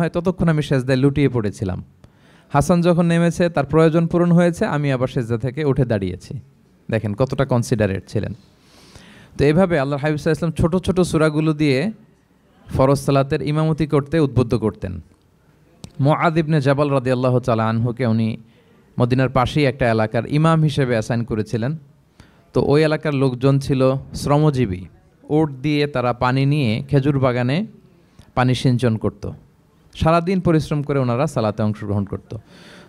হয় ততক্ষণ আমি সেজদায় লুটিয়ে পড়েছিলাম। হাসান যখন নেমেছে, তার প্রয়োজন পূরণ হয়েছে, আমি আবার সেজদা থেকে উঠে দাঁড়িয়েছি। দেখেন কতটা কনসিডারেট ছিলেন। তো এইভাবে আল্লাহর হাবিব সাল্লাল্লাহু আলাইহি ওয়াসাল্লাম ছোট ছোট সূরাগুলো দিয়ে ফরজ সালাতের ইমামতি করতে উদ্বুদ্ধ করতেন। মুআয ইবনে জাবাল রাদিয়াল্লাহু তাআলা আনহুকে উনি মদিনার পাশেই একটা এলাকার ইমাম হিসেবে অ্যাসাইন করেছিলেন। তো ওই এলাকার লোকজন ছিল শ্রমজীবী, উট দিয়ে তারা পানি নিয়ে খেজুর বাগানে পানি সিঞ্চন করত। সারাদিন পরিশ্রম করে ওনারা সালাতে অংশগ্রহণ করত।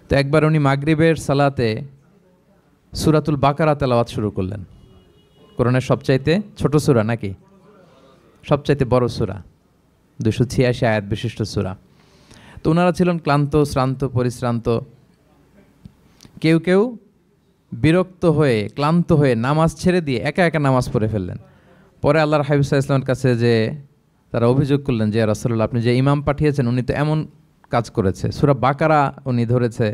তো একবার উনি মাগরিবের সালাতে সূরাতুল বাকারা তেলাওয়াত শুরু করলেন। কোরআনের সবচাইতে ছোট সূরা নাকি সবচাইতে বড় সূরা, 286 আয়াত বিশিষ্ট সূরা। তো ওনারা ছিলেন ক্লান্ত, শ্রান্ত, পরিশ্রান্ত। কেউ কেউ বিরক্ত হয়ে, ক্লান্ত হয়ে নামাজ ছেড়ে দিয়ে একা একা নামাজ পড়ে ফেললেন। পরে আল্লাহর হাবিব সাল্লাল্লাহু আলাইহি ওয়াসাল্লামের কাছে যে তারা অভিযোগ করলেন যে রাসূলুল্লাহ, আপনি যে ইমাম পাঠিয়েছেন উনি তো এমন কাজ করেছে, সূরা বাকারা উনি ধরেছে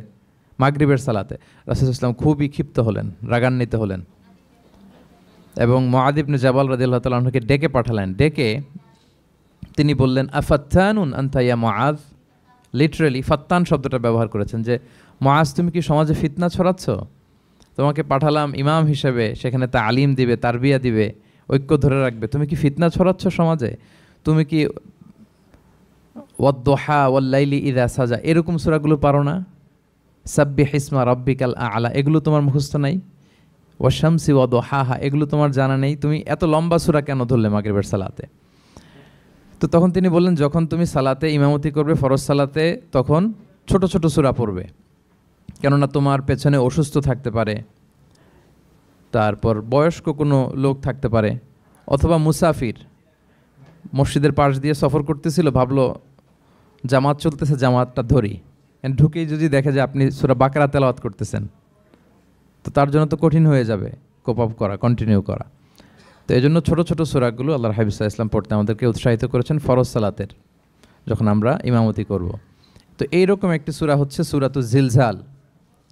মাগরিবের সালাতে। রাসূলুল্লাহ সাল্লাল্লাহু আলাইহি ওয়াসাল্লাম খুবই ক্ষিপ্ত হলেন, রাগান্বিত হলেন এবং মুআয ইবনে জাবাল রাদিয়াল্লাহু তাআলা আনহুকে ডেকে পাঠালেন। ডেকে তিনি বললেন, আফাত্তানুন আনতা ইয়া মুআয। লিটারালি ফাত্তান শব্দটা ব্যবহার করেছেন যে মুআয, তুমি কি সমাজে ফিতনা ছড়াচ্ছ? তোমাকে পাঠালাম ইমাম হিসেবে, সেখানে তালিম দিবে, তারবিয়া দিবে, ঐক্য ধরে রাখবে, তুমি কি ফিতনা ছড়াচ্ছ সমাজে? তুমি কি ওয়াদ-দুহা ওয়াল-লাইলি ইযা সাজা এরকম সূরাগুলো পারো না? সাব্বিহ ইসমা রাব্বিকাল আ'লা এগুলো তোমার মুখস্থ নাই? ওয়াশ-শামসি ওয়া-দুহাহা এগুলো তোমার জানা নেই? তুমি এত লম্বা সূরা কেন ধরলে মাগরিবের সালাতে? তো তখন তিনি বললেন, যখন তুমি সালাতে ইমামতি করবে ফরজ সালাতে, তখন ছোট ছোট সূরা পড়বে, কেননা তোমার পেছনে অসুস্থ থাকতে পারে, তারপর বয়স্ক কোনো লোক থাকতে পারে, অথবা মুসাফির মসজিদের পাশ দিয়ে সফর করতেছিল, ভাবলো জামাত চলতেছে, জামাতটা ধরি, ঢুকেই যদি দেখে যে আপনি সূরা বাকারা তেলাওয়াত করতেছেন, তো তার জন্য তো কঠিন হয়ে যাবে কোপ আপ করা, কন্টিনিউ করা। তো এই জন্য ছোটো ছোটো সূরাগুলো আল্লাহর হাবিব সাল্লাল্লাহু আলাইহি ওয়াসাল্লাম পড়তে আমাদেরকে উৎসাহিত করেছেন ফরজ সালাতের, যখন আমরা ইমামতি করব। তো এইরকম একটি সূরা হচ্ছে সূরাতুজ জিলজাল,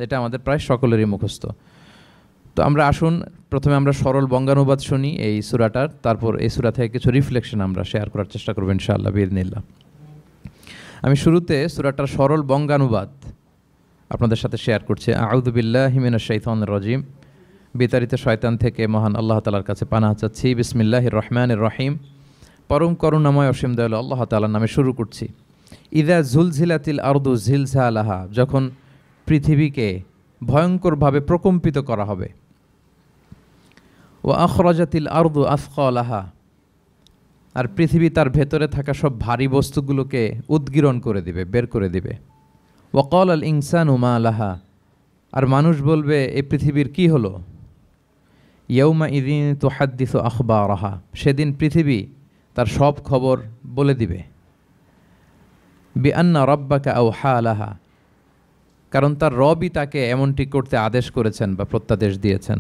এটা আমাদের প্রায় সকলেরই মুখস্থ। তো আমরা আসুন প্রথমে আমরা সরল বঙ্গানুবাদ শুনি এই সূরাটার, তারপর এই সূরা থেকে কিছু রিফ্লেকশন আমরা শেয়ার করার চেষ্টা করব ইনশাআল্লাহ বিইذنিল্লাহ। আমি শুরুতে সূরাটার সরল বঙ্গানুবাদ আপনাদের সাথে শেয়ার করছি। আউযু বিল্লাহি মিনাশ শাইতানির রাজিম। বিতাড়িত শয়তান থেকে মহান আল্লাহ তাআলার কাছে পানাহ চাচ্ছি। বিসমিল্লাহির রহমানির রহিম। পরম করুণাময় অসীম দয়ালু আল্লাহ তাআলার নামে শুরু করছি। ইযা জুলজিলাতিল আরদু জিলজালাহা, যখন পৃথিবীকে ভয়ঙ্করভাবে প্রকম্পিত করা হবে। ওয়া আখরাজাতিল আরদু আথকালাহা, আর পৃথিবী তার ভেতরে থাকা সব ভারী বস্তুগুলোকে উদ্গীরণ করে দিবে, বের করে দিবে। ওয়া ক্বালাল ইনসানু মা লাহা, আর মানুষ বলবে এই পৃথিবীর কি হলো। ইয়াউমা ইযিন তুহাদ্দিসু আখবারাহা, সেদিন পৃথিবী তার সব খবর বলে দিবে। বিআন্না রাব্বাকা আওহা লাহা, কারণ তার রবই তাকে এমনটি করতে আদেশ করেছেন বা প্রত্যাদেশ দিয়েছেন।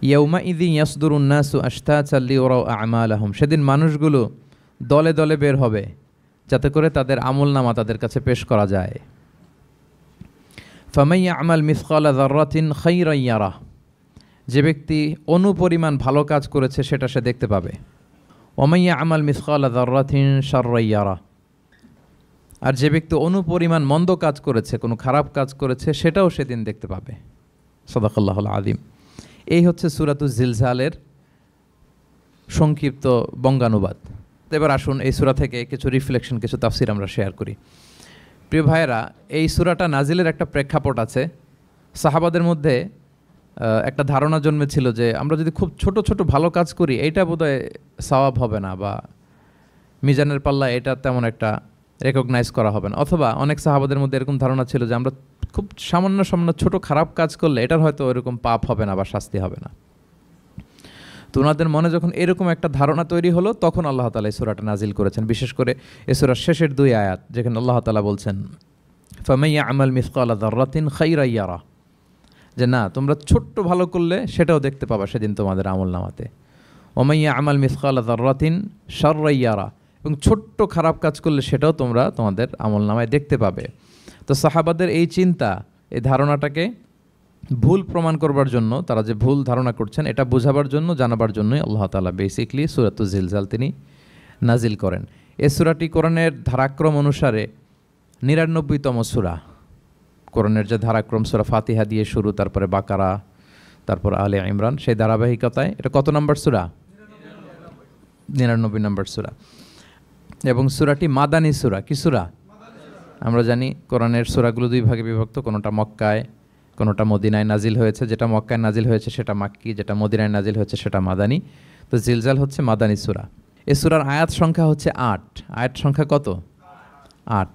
ইয়াউমা ইযিন ইয়াসদুরুন নাসু আশতাতাল লিউরাউ আ'মালাহুম, সেদিন মানুষগুলো দলে দলে বের হবে যাতে করে তাদের আমলনামা তাদের কাছে পেশ করা যায়। ফামান ইয়া'মাল মিসকালা যাররাতিন খায়রান ইয়ারাহ, যে ব্যক্তি অনুপরিমাণ ভালো কাজ করেছে সেটা সে দেখতে পাবে। ওয়ামান ইয়া'মাল মিসকালা যাররাতিন শাররান ইয়ারাহ, আর যে ব্যক্তি অনুপরিমাণ মন্দ কাজ করেছে, কোনো খারাপ কাজ করেছে, সেটাও সেদিন দেখতে পাবে। সাদাকাল্লাহুল আযীম। এই হচ্ছে সূরাতুজ জিলজালের সংক্ষিপ্ত বঙ্গানুবাদ। এবার আসুন এই সূরা থেকে কিছু রিফ্লেকশন, কিছু তাফসির আমরা শেয়ার করি। প্রিয় ভাইয়েরা, এই সূরাটা নাজিলের একটা প্রেক্ষাপট আছে। সাহাবাদের মধ্যে একটা ধারণা জন্মেছিল যে আমরা যদি খুব ছোট ছোট ভালো কাজ করি এইটা বোধহয় সওয়াব হবে না, বা মিজানের পাল্লা এটা তেমন একটা রেকগনাইজ করা হবে না। অথবা অনেক সাহাবাদের মধ্যে এরকম ধারণা ছিল যে আমরা খুব সামান্য সামান্য ছোট খারাপ কাজ করলে এটার হয়তো এরকম পাপ হবে না বা শাস্তি হবে না। তো ওনাদের মনে যখন এরকম একটা ধারণা তৈরি হলো, তখন আল্লাহ তাআলা এই সূরাটা নাজিল করেছেন। বিশেষ করে এই সূরার শেষের 2 আয়াত, যেখানে আল্লাহ তাআলা বলছেন ফামান ইয়া'মাল মিসকালা যাররাতিন খায়রান ইয়ারা, যে না, তোমরা ছোট্ট ভালো করলে সেটাও দেখতে পাবা সেদিন তোমাদের আমলনামাতে। ওয়ামান ইয়া'মাল মিসকালা যাররাতিন শাররান ইয়ারা, এবং ছোট্ট খারাপ কাজ করলে সেটাও তোমরা তোমাদের আমলনামায় দেখতে পাবে। তো সাহাবাদের এই চিন্তা, এই ধারণাটাকে ভুল প্রমাণ করবার জন্য, তারা যে ভুল ধারণা করছেন এটা বোঝাবার জন্য, জানাবার জন্যই আল্লাহ তাআলা বেসিকলি সূরাতুজ জিলজাল তিনি নাজিল করেন। এ সূরাটি কোরআনের ধারাক্রম অনুসারে ৯৯তম সূরা। কোরআনের যে ধারাক্রম, সূরা ফাতিহা দিয়ে শুরু, তারপরে বাকারা, তারপর আলে ইমরান, সেই ধারাবাহিকতায় এটা কত নম্বর সূরা? ৯৯ নম্বর সূরা। এবং সূরাটি মাদানী সূরা। কি সূরা? আমরা জানি কোরআনের সূরাগুলো দুই ভাগে বিভক্ত, কোনোটা মক্কায়, কোনোটা মদিনায় নাজিল হয়েছে। যেটা মক্কায় নাজিল হয়েছে সেটা মাক্কি, যেটা মদিনায় নাজিল হয়েছে সেটা মাদানী। তো জিলজাল হচ্ছে মাদানী সূরা। এই সূরার আয়াত সংখ্যা হচ্ছে ৮। আয়াত সংখ্যা কত? ৮।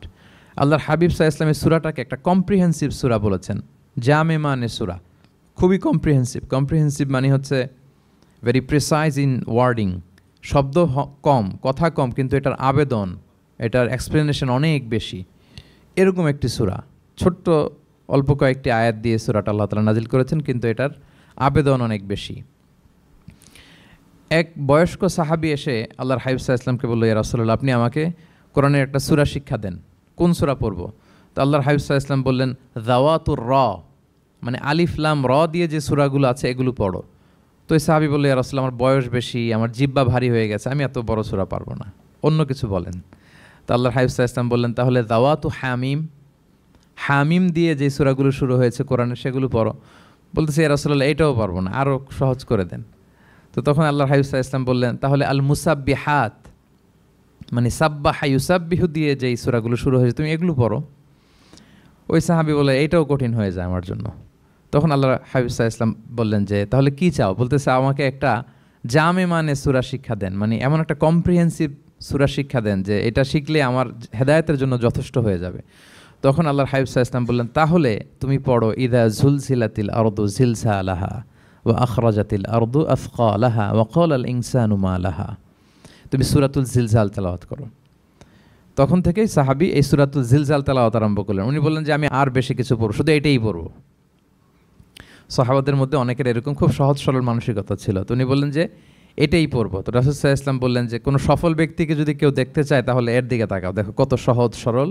আল্লাহর হাবিব সাল্লাল্লাহু আলাইহি ওয়াসাল্লাম এই সূরাটাকে একটা কম্প্রিহেন্সিভ সূরা বলেছেন, জামে মানে সূরা, খুবই কম্প্রিহেন্সিভ। কম্প্রিহেন্সিভ মানে হচ্ছে ভেরি প্রিসাইজ ইন ওয়ার্ডিং, শব্দ কম, কথা কম, কিন্তু এটার আবেদন, এটার এক্সপ্লেনেশন অনেক বেশি, এরকম একটি সূরা। ছোট্ট অল্প কয়েকটি আয়াত দিয়ে সূরাটা আল্লাহ তাআলা নাজিল করেছেন, কিন্তু এটার আবেদন অনেক বেশি। এক বয়স্ক সাহাবী এসে আল্লাহর হাবিব সাল্লাল্লাহু আলাইহি ওয়াসাল্লামকে বলল, ইয়া রাসূলুল্লাহ, আপনি আমাকে কোরআনের একটা সূরা শিক্ষা দেন, কোন সূরা পড়ব? তো আল্লাহর হাবিব সাল্লাল্লাহু আলাইহি ওয়াসাল্লাম বললেন, যাওয়াতুর র, মানে আলিফ লাম র দিয়ে যে সূরাগুলো আছে এগুলো পড়ো। তো এই সাহাবী বলল, ইয়া রাসূলুল্লাহ, আমার বয়স বেশি, আমার জিহ্বা ভারী হয়ে গেছে, আমি এত বড় সূরা পারবো না, অন্য কিছু বলেন। তো আল্লাহর হাবিব সাল্লাল্লাহু আলাইহি ওয়াসাল্লাম বললেন, তাহলে যাওয়াতু হামিম, হামিম দিয়ে যে সূরাগুলো শুরু হয়েছে কোরআনে সেগুলো পড়ো। বলতেছে, ইয়া রাসূলুল্লাহ, এটাও পারবো না, আরও সহজ করে দেন। তো তখন আল্লাহর হাবিব সাল্লাল্লাহু আলাইহি ওয়াসাল্লাম বললেন, তাহলে আল মুসাব্বিহাত, মানে সাব্বাহা ইউসাব্বিহু দিয়ে যেই সূরাগুলো শুরু হয়েছে তুমি এগুলো পড়ো। ওই সাহাবী বলে, এইটাও কঠিন হয়ে যায় আমার জন্য। তখন আল্লাহর হাবিব সাল্লাল্লাহু আলাইহি ওয়াসাল্লাম বললেন যে, তাহলে কি চাও? বলতেছে, আমাকে একটা জামে মানে সূরা শিক্ষা দেন, মানে এমন একটা কম্প্রিহেন্সিভ সূরা শিক্ষা দেন যে এটা শিখলে আমার হেদায়েতের জন্য যথেষ্ট হয়ে যাবে। তখন আল্লাহর হাবিব সাল্লাল্লাহু আলাইহি ওয়াসাল্লাম বললেন, তাহলে তুমি পড়ো ইযা যুলজিলাতিল আরদু জিলজালাহা ওয়া আখরাজাতিল আরদু আথকালাহা ওয়া ক্বালাল ইনসানু মা লাহা। তুমি সূরাতুল জিলজাল তেলাওয়াত করো। তখন থেকেই সাহাবী এই সূরাতুল জিলজাল তেলাওয়াত আরম্ভ করলেন। উনি বললেন যে আমি আর বেশি কিছু পড়ব, শুধু এটাই পড়ব। সাহাবাদের মধ্যে অনেকের এরকম খুব সহজ সরল মানসিকতা ছিল। তো উনি বললেন যে এটাই পড়ব। তো রাসূল সাল্লাল্লাহু আলাইহি ওয়াসাল্লাম বললেন যে কোনো সফল ব্যক্তিকে যদি কেউ দেখতে চায় তাহলে এর দিকে তাকাও, দেখো কত সহজ সরল,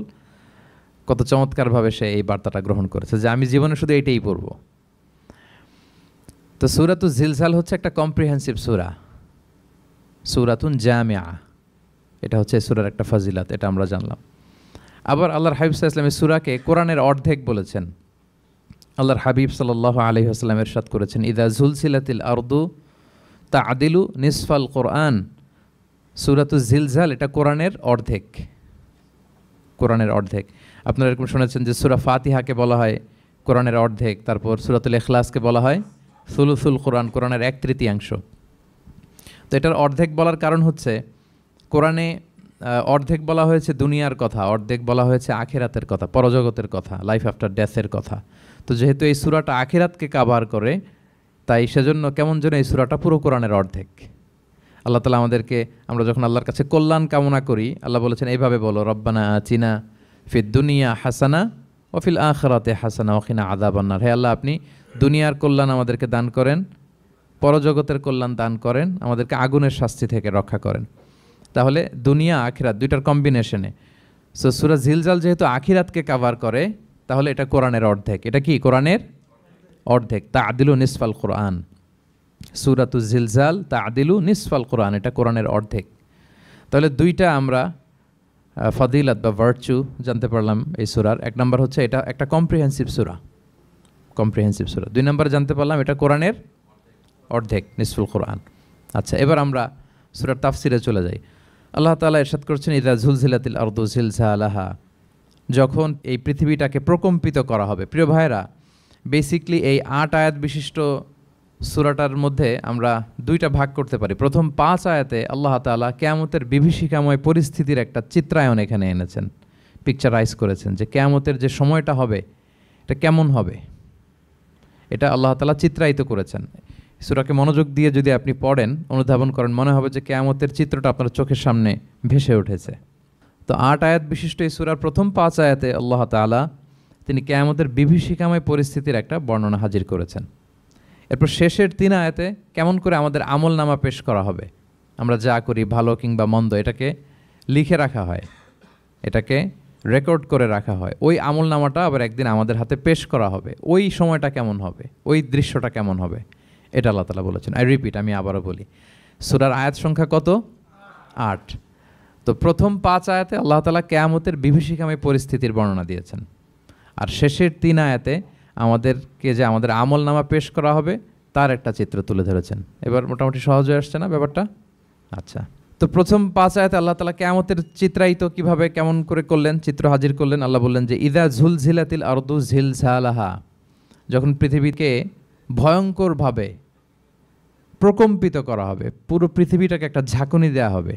কত চমৎকারভাবে সে এই বার্তাটা গ্রহণ করেছে যে আমি জীবনে শুধু এটাই পড়ব। তো সূরাতুল জিলজাল হচ্ছে একটা কম্প্রিহেন্সিভ সূরা, সূরাতুন জামিআ। এটা হচ্ছে সূরার একটা ফজিলত, এটা আমরা জানলাম। আবার আল্লাহর হাবিব সাল্লাল্লাহু আলাইহি ওয়াসাল্লাম এই সূরাকে কোরআনের অর্ধেক বলেছেন। আল্লাহর হাবিব সাল্লাল্লাহু আলাইহি ওয়াসাল্লাম ইরশাদ করেছেন, ইযা যুলজিলাতিল আরদু তা'দিলু নিসফাল কোরআন। সূরাতুল জিলজাল এটা কোরআনের অর্ধেক, কোরআনের অর্ধেক। আপনারা এরকম শুনেছেন যে সূরা ফাতিহাকে বলা হয় কোরআনের অর্ধেক, তারপর সূরাতুল ইখলাসকে বলা হয় সুলুসুল কোরআন, কোরআনের 1/3। তো এটার অর্ধেক বলার কারণ হচ্ছে কোরআনে অর্ধেক বলা হয়েছে দুনিয়ার কথা, অর্ধেক বলা হয়েছে আখিরাতের কথা, পরজগতের কথা, লাইফ আফটার ডেথের কথা। তো যেহেতু এই সূরাটা আখিরাতকে কাভার করে, তাই সেজন্য কেমন যেন এই সূরাটা পুরো কোরআনের অর্ধেক। আল্লাহ তাআলা আমাদেরকে, আমরা যখন আল্লাহর কাছে কল্যাণ কামনা করি, আল্লাহ বলেছেন এইভাবে বলো, রব্বানা আতিনা ফিদ দুনিয়া হাসানা ওয়া ফিল আখিরাতি হাসানা ওয়া কিনা আযাবান নার। হে আল্লাহ, আপনি দুনিয়ার কল্যাণ আমাদেরকে দান করেন, পরজগতের কল্যাণ দান করেন, আমাদেরকে আগুনের শাস্তি থেকে রক্ষা করেন। তাহলে দুনিয়া আখিরাত দুইটার কম্বিনেশনে। সো সূরা জিলজাল যেহেতু আখিরাতকে কাভার করে, তাহলে এটা কোরআনের অর্ধেক। এটা কি কোরআনের অর্ধেক? তা'দিলু নিসফাল কোরআন। সূরাতুল জিলজাল তা'দিলু নিসফাল কোরআন, এটা কোরআনের অর্ধেক। তাহলে দুইটা আমরা ফজিলত বা ভার্চু জানতে পারলাম এই সূরার। এক নম্বর হচ্ছে এটা একটা কম্প্রিহেন্সিভ সূরা, কম্প্রিহেন্সিভ সূরা। দুই নম্বর জানতে পারলাম এটা কোরআনের অর্ধেক, নিসফুল কোরআন। আচ্ছা, এবার আমরা সূরার তাফসিরে চলে যাই। আল্লাহ তাআলা ইরশাদ করছেন, ইযা যুলজিলাতিল আরদু জিলজালাহা, যখন এই পৃথিবীটাকে প্রকম্পিত করা হবে। প্রিয় ভাইরা, বেসিকলি এই 8 আয়াত বিশিষ্ট সূরাটার মধ্যে আমরা দুইটা ভাগ করতে পারি। প্রথম 5 আয়াতে আল্লাহ তাআলা কিয়ামতের বিভীষিকাময় পরিস্থিতির একটা চিত্রায়ন এখানে এনেছেন, পিকচারাইজ করেছেন যে কিয়ামতের যে সময়টা হবে এটা কেমন হবে, এটা আল্লাহ তাআলা চিত্রায়িত করেছেন। সূরাকে মনোযোগ দিয়ে যদি আপনি পড়েন, অনুধাবন করেন, মনে হবে যে কিয়ামতের চিত্রটা আপনার চোখের সামনে ভেসে উঠেছে। তো 8 আয়াত বিশিষ্ট এই সূরার প্রথম 5 আয়াতে আল্লাহ তাআলা তিনি কিয়ামতের বিভীষিকাময় পরিস্থিতির একটা বর্ণনা হাজির করেছেন। এরপর শেষের 3 আয়াতে কেমন করে আমাদের আমলনামা পেশ করা হবে, আমরা যা করি ভালো কিংবা মন্দ, এটাকে লিখে রাখা হয়, এটাকে রেকর্ড করে রাখা হয়। ওই আমলনামাটা আবার একদিন আমাদের হাতে পেশ করা হবে। ওই সময়টা কেমন হবে, ওই দৃশ্যটা কেমন হবে, এটা আল্লাহ তাআলা বলেছেন। আই রিপিট, আমি আবারও বলি, সূরার আয়াত সংখ্যা কত? 8। তো প্রথম 5 আয়াতে আল্লাহ তাআলা কিয়ামতের বিভীষিকাময় পরিস্থিতির বর্ণনা দিয়েছেন, আর শেষের 3 আয়াতে আমাদেরকে যে আমাদের আমলনামা পেশ করা হবে তার একটা চিত্র তুলে ধরেছেন। এবার মোটামুটি সহজ হয়ে আসছে না ব্যাপারটা? আচ্ছা, তো প্রথম 5 আয়াতে আল্লাহ তাআলা কিয়ামতের চিত্রায়িত কিভাবে কেমন করে করলেন, চিত্র হাজির করলেন। আল্লাহ বললেন যে ইদা ঝুলঝিলাতিল আরদু ঝিলঝালাহা, যখন পৃথিবীকে ভয়ঙ্করভাবে প্রকম্পিত করা হবে, পুরো পৃথিবীটাকে একটা ঝাঁকুনি দেয়া হবে।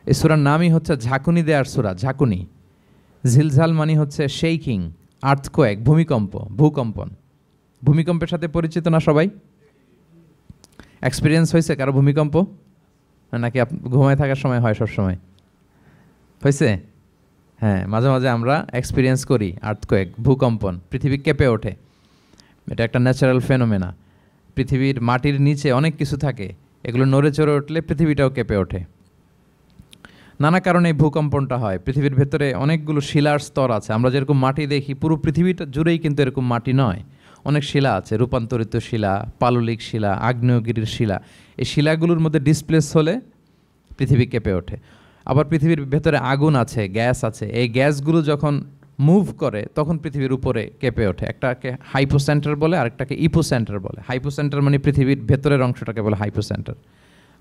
এই সূরার নামই হচ্ছে ঝাঁকুনি দেওয়ার সূরা, ঝাঁকুনি। ঝিলঝাল মানে হচ্ছে শেকিং, আর্থকোয়েক, ভূমিকম্প, ভূকম্পন। ভূমিকম্পের সাথে পরিচিত না সবাই? এক্সপিরিয়েন্স হয়েছে কারো ভূমিকম্প? নাকি ঘুমায় থাকার সময় হয় সব সময়? হয়েছে? হ্যাঁ, মাঝে মাঝে আমরা এক্সপিরিয়েন্স করি আর্থকোয়েক, ভূকম্পন, পৃথিবী কেঁপে ওঠে। এটা একটা ন্যাচারাল ফেনোমেনা। পৃথিবীর মাটির নিচে অনেক কিছু থাকে, এগুলো নড়ে চড়ে উঠলে পৃথিবীটাও কেঁপে ওঠে। নানা কারণে এই ভূকম্পনটা হয়। পৃথিবীর ভেতরে অনেকগুলো শিলার স্তর আছে। আমরা যেরকম মাটি দেখি, পুরো পৃথিবীটা জুড়েই কিন্তু এরকম মাটি নয়, অনেক শিলা আছে, রূপান্তরিত শিলা, পাললিক শিলা, আগ্নেয়গিরির শিলা। এই শিলাগুলোর মধ্যে ডিসপ্লেস হলে পৃথিবী কেঁপে ওঠে। আবার পৃথিবীর ভেতরে আগুন আছে, গ্যাস আছে, এই গ্যাসগুলো যখন মুভ করে তখন পৃথিবীর উপরে কেঁপে ওঠে। একটাকে হাইপোসেন্টার বলে, আরেকটাকে ইপোসেন্টার বলে। হাইপোসেন্টার মানে পৃথিবীর ভেতরের অংশটাকে বলে হাইপোসেন্টার,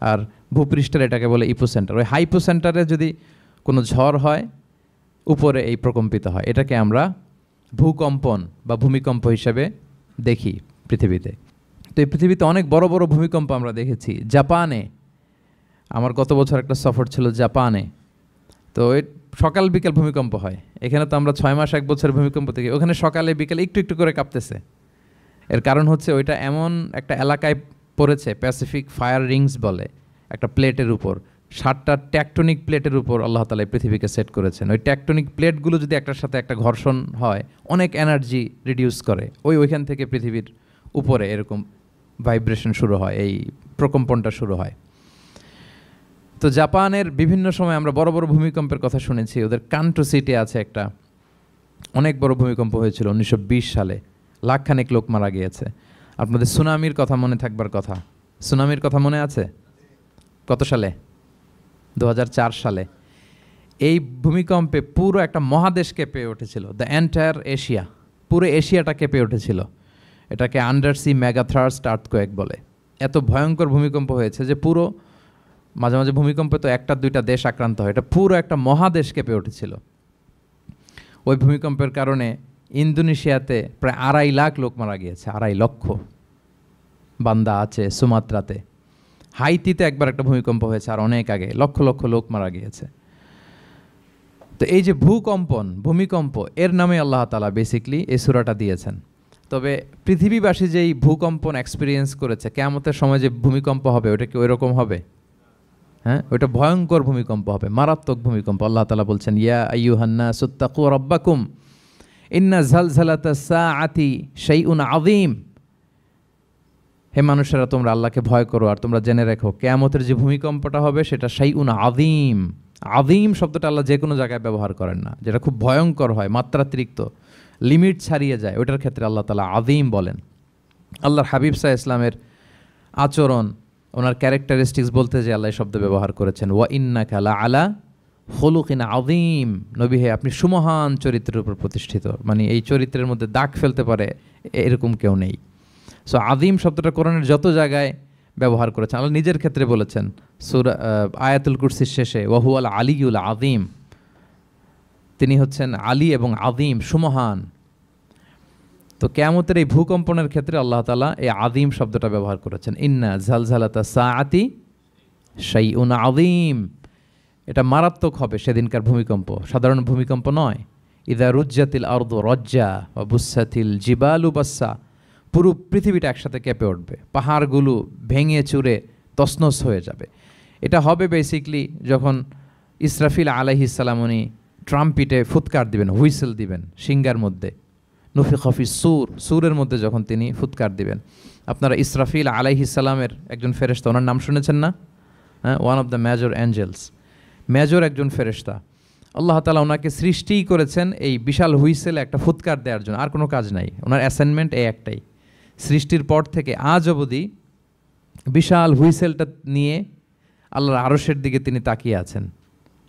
আর ভূপৃষ্ঠের এটাকে বলে ইপোসেন্টার। ওই হাইপোসেন্টারে যদি কোনো ঝড় হয়, উপরে এই প্রকম্পিত হয়। এটাকে আমরা ভূকম্পন বা ভূমিকম্প হিসেবে দেখি পৃথিবীতে। তো এই পৃথিবীতে অনেক বড় বড় ভূমিকম্প আমরা দেখেছি। জাপানে, আমার গত বছর একটা সফর ছিল জাপানে, তো সকাল বিকেল ভূমিকম্প হয়। এখানে তো আমরা 6 মাস 1 বছর ভূমিকম্প দেখি, ওখানে সকালে বিকেলে একটু একটু করে কাঁপতেছে। এর কারণ হচ্ছে ওইটা এমন একটা এলাকায় পড়েছে, প্যাসিফিক ফায়ার রিংস বলে, একটা প্লেটের উপর 7টা ট্যাকটনিক প্লেটের উপর আল্লাহ তাআলা পৃথিবীকে সেট করেছেন। ওই ট্যাকটনিক প্লেটগুলো যদি একটার সাথে একটা ঘর্ষণ হয়, অনেক এনার্জি রিডিউস করে, ওইখান থেকে পৃথিবীর উপরে এরকম ভাইব্রেশন শুরু হয়, এই প্রকম্পনটা শুরু হয়। তো জাপানের বিভিন্ন সময় আমরা বড় বড় ভূমিকম্পের কথা শুনেছি। ওদের কান্টো সিটি আছে একটা, অনেক বড় ভূমিকম্প হয়েছিল 1920 সালে, লাখখানেক লোক মারা গিয়েছে। আপনাদের সুনামির কথা মনে থাকবার কথা, সুনামির কথা মনে আছে? কত সালে? 2004 সালে। এই ভূমিকম্পে পুরো একটা মহাদেশ কেঁপে উঠেছিল, দ্য এন্টায়ার এশিয়া, পুরো এশিয়াটা কেঁপে উঠেছিল। এটাকে আন্ডারসি মেগাথ্রাস্ট আর্থকোয়েক বলে। এত ভয়ঙ্কর ভূমিকম্প হয়েছে যে পুরো, মাঝে মাঝে ভূমিকম্পে তো 1-2টা দেশ আক্রান্ত হয়, এটা পুরো একটা মহাদেশ কেঁপে উঠেছিল। ওই ভূমিকম্পের কারণে ইন্দোনেশিয়াতে প্রায় 2.5 লাখ লোক মারা গিয়েছে, 2.5 লক্ষ। বান্দা আছে সুমাত্রাতে। হাইতিতে একবার একটা ভূমিকম্প হয়েছে আর অনেক আগে, লক্ষ লক্ষ লোক মারা গিয়েছে। তো এই যে ভূকম্পন, ভূমিকম্প, এর নামে আল্লাহ তাআলা বেসিকলি এই সূরাটা দিয়েছেন। তবে পৃথিবীবাসী যেই ভূকম্পন এক্সপিরিয়েন্স করেছে, কিয়ামতের সময় যে ভূমিকম্প হবে ওটা কি ওই রকম হবে? হ্যাঁ, ওটা ভয়ঙ্কর ভূমিকম্প হবে, মারাত্মক ভূমিকম্প। আল্লাহ তাআলা বলছেন ইয়া আইয়ুহান নাসু তাকু রাব্বাকুম ইন্না জালজালাতাস সাআতি শাইউন আযীম। হে মানুষেরা, তোমরা আল্লাহকে ভয় করো আর তোমরা জেনে রেখো কিয়ামতের যে ভূমিকম্পটা হবে সেটা শাইউন আযীম। আযীম শব্দটা আল্লাহ যে কোনো জায়গায় ব্যবহার করেন না, যেটা খুব ভয়ঙ্কর হয়, মাত্রাতিরিক্ত, লিমিট ছাড়িয়ে যায়, ওইটার ক্ষেত্রে আল্লাহ তাআলা আযীম বলেন। আল্লাহর হাবিব সাল্লাল্লাহু আলাইহি ইসলামের আচরণ, ওনার ক্যারেক্টারিস্টিক্স বলতে যে আল্লাহ শব্দ ব্যবহার করেছেন, ওয়া ইন্নাকা লাআলা খুলুকিন আযীম। নবী হে, আপনি সুমহান চরিত্রের উপর প্রতিষ্ঠিত, মানে এই চরিত্রের মধ্যে দাগ ফেলতে পারে এরকম কেউ নেই। সো আযীম শব্দটা কোরআনের যত জায়গায় ব্যবহার করেছেন, আল্লাহ নিজের ক্ষেত্রে বলেছেন সূরা আয়াতুল কুরসির শেষে ওয়া হুয়াল আলিয়ুল আযীম, তিনি হচ্ছেন আলী এবং আযীম, সুমহান। তো কিয়ামতের এই ভূকম্পনের ক্ষেত্রে আল্লাহ তাআলা এই আযীম শব্দটা ব্যবহার করেছেন। ইন্না জালজালাতাস সাআতি শাইউন আযীম, এটা মারাত্মক হবে সেদিনকার ভূমিকম্প, সাধারণ ভূমিকম্প নয়। ইযা রুজ্জাতিল আরদু রজ্জা ওয়া বুসাতিল জিবালু বাসসা, পুরো পৃথিবীটা একসাথে কেঁপে উঠবে, পাহাড়গুলো ভেঙে চুরে তছনছ হয়ে যাবে। এটা হবে বেসিকলি যখন ইসরাফিল আলাইহিস সালাম উনি ট্রাম্পিটে ফুৎকার দিবেন, হুইসেল দিবেন সিঙ্গার মধ্যে, নুফিখা ফিস সূর, সূরের মধ্যে যখন তিনি ফুৎকার দিবেন। আপনারা ইসরাফিল আলাইহিস সালামের একজন ফেরেশতা, ওনার নাম শুনেছেন না? হ্যাঁ, one of the major angels, major একজন ফেরেশতা। আল্লাহ তাআলা ওনাকে সৃষ্টিই করেছেন এই বিশাল হুইসেলে একটা ফুৎকার দেওয়ার জন্য, আর কোনো কাজ নাই, ওনার অ্যাসাইনমেন্ট এই একটাই। সৃষ্টির পর থেকে আজ অবধি বিশাল হুইসেলটা নিয়ে আল্লাহর আরশের দিকে তিনি তাকিয়ে আছেন,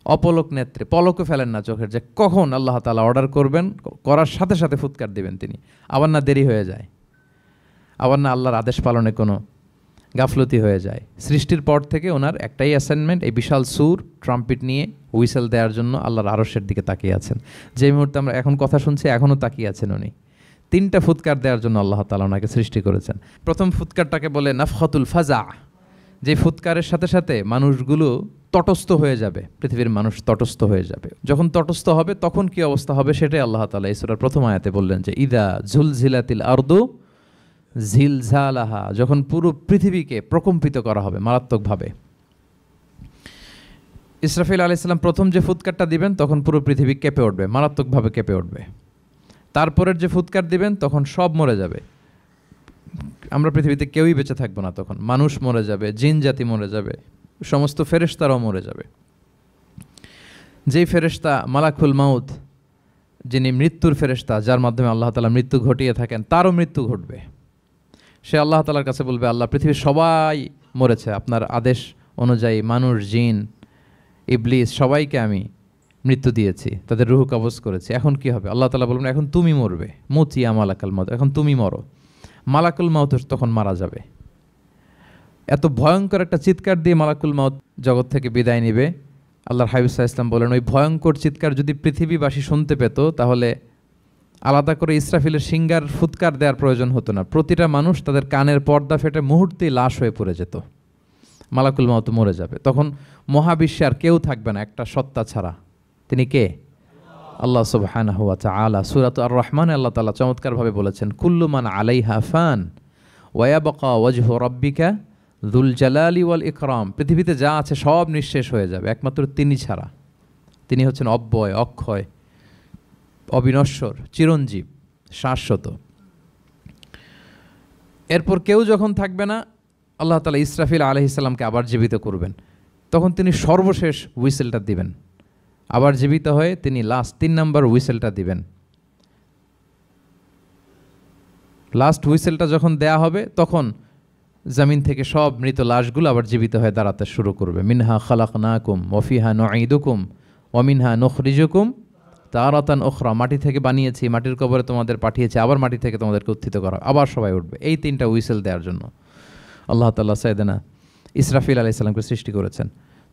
অপলক নেত্রে, পলকও ফেলেন না চোখের, যে কখন আল্লাহ তাআলা অর্ডার করবেন, করার সাথে সাথে ফুৎকার দিবেন তিনি। আবার না দেরি হয়ে যায়, আবার না আল্লাহর আদেশ পালনে কোনো গাফলতি হয়ে যায়। সৃষ্টির পর থেকে ওনার একটাই অ্যাসাইনমেন্ট, এই বিশাল সুর ট্রাম্পিট নিয়ে হুইসেল দেওয়ার জন্য আল্লাহর আরশের দিকে তাকিয়ে আছেন। যে মুহূর্তে আমরা এখন কথা শুনছি এখনও তাকিয়ে আছেন উনি। 3টা ফুৎকার দেওয়ার জন্য আল্লাহ তাআলা ওনাকে সৃষ্টি করেছেন। প্রথম ফুৎকারটাকে বলে নাফখাতুল ফাজা, যে ফুৎকারের সাথে সাথে মানুষগুলো তটস্থ হয়ে যাবে, পৃথিবীর মানুষ তটস্থ হয়ে যাবে। যখন তটস্থ হবে তখন কি অবস্থা হবে সেটাই আল্লাহ তাআলা এই সূরার প্রথম আয়াতে বললেন, যে ইদা ঝুলঝিলাতিল আরদু ঝিলঝালাহা, যখন পুরো পৃথিবীকে প্রকম্পিত করা হবে মারাত্মকভাবে। ইসরাফিল আলাইহিস সালাম প্রথম যে ফুৎকারটা দিবেন তখন পুরো পৃথিবী কেঁপে উঠবে, মারাত্মকভাবে কেঁপে উঠবে। তারপরের যে ফুৎকার দিবেন তখন সব মরে যাবে, আমরা পৃথিবীতে কেউই বেঁচে থাকবো না। তখন মানুষ মরে যাবে, জিন জাতি মরে যাবে, সমস্ত ফেরেশতারাও মরে যাবে। যেই ফেরেশতা মালাকুল মাউত, যিনি মৃত্যুর ফেরেশতা, যার মাধ্যমে আল্লাহ তাআলা মৃত্যু ঘটিয়ে থাকেন, তারও মৃত্যু ঘটবে। সে আল্লাহ তাআলার কাছে বলবে, আল্লাহ পৃথিবীর সবাই মরেছে, আপনার আদেশ অনুযায়ী মানুষ, জিন, ইবলিস সবাইকে আমি মৃত্যু দিয়েছি, তাদের রূহ কবজ করেছি, এখন কি হবে? আল্লাহ তাআলা বলবেন, এখন তুমি মরবে, মুতিয়া মালাকুল মাউত, এখন তুমি মরো। মালাকুল মাউত তখন মারা যাবে। এত ভয়ঙ্কর একটা চিৎকার দিয়ে মালাকুল মাউত জগৎ থেকে বিদায় নেবে। আল্লাহর হাবিব সাল্লাল্লাহু আলাইহি ওয়াসাল্লাম বলেন, ওই ভয়ঙ্কর চিৎকার যদি পৃথিবীবাসী শুনতে পেত তাহলে আলাদা করে ইসরাফিলের সিঙ্গার ফুৎকার দেওয়ার প্রয়োজন হতো না, প্রতিটা মানুষ তাদের কানের পর্দা ফেটে মুহূর্তেই লাশ হয়ে পড়ে যেত। মালাকুল মাউত মরে যাবে, তখন মহাবিশ্বে আর কেউ থাকবে না একটা সত্তা ছাড়া। তিনি কে? আল্লাহ সুবহানাহু ওয়া তাআলা। সূরাত আর-রহমানে আল্লাহ তাআলা চমৎকারভাবে বলেছেন, কুল্লু মান আলাইহা ফান ওয়া ইয়াবকা ওয়াজহু রাব্বিকা যুল জালালি ওয়াল ইকরাম। পৃথিবীতে যা আছে সব নিঃশেষ হয়ে যাবে, একমাত্র তিনি ছাড়া। তিনি হচ্ছেন অব্যয়, অক্ষয়, অবিনশ্বর, চিরঞ্জীব, শাশ্বত। এরপর কেউ যখন থাকবে না, আল্লাহ তাআলা ইসরাফিল আলাইহিস সালামকে আবার জীবিত করবেন। তখন তিনি সর্বশেষ হুইসেলটা দিবেন, আবার জীবিত হয়ে তিনি লাস্ট 3 নম্বর হুইসেলটা দিবেন। লাস্ট হুইসেলটা যখন দেয়া হবে তখন জমিন থেকে সব মৃত লাশগুলো আবার জীবিত হয়ে দাঁড়াতে শুরু করবে। মিনহা খালাকনাকুম ওয়া ফিহা নুঈদুকুম ওয়া মিনহা নুখরিজুকুম তারাতান উখরা, মাটি থেকে বানিয়েছি, মাটির কবরে তোমাদের পাঠিয়েছি, আবার মাটি থেকে তোমাদেরকে উত্থিত করা, আবার সবাই উঠবে। এই 3টা হুইসেল দেওয়ার জন্য আল্লাহ তাআলা সাইয়েদনা ইসরাফিল আলাইহিস সালামকে সৃষ্টি করেছেন।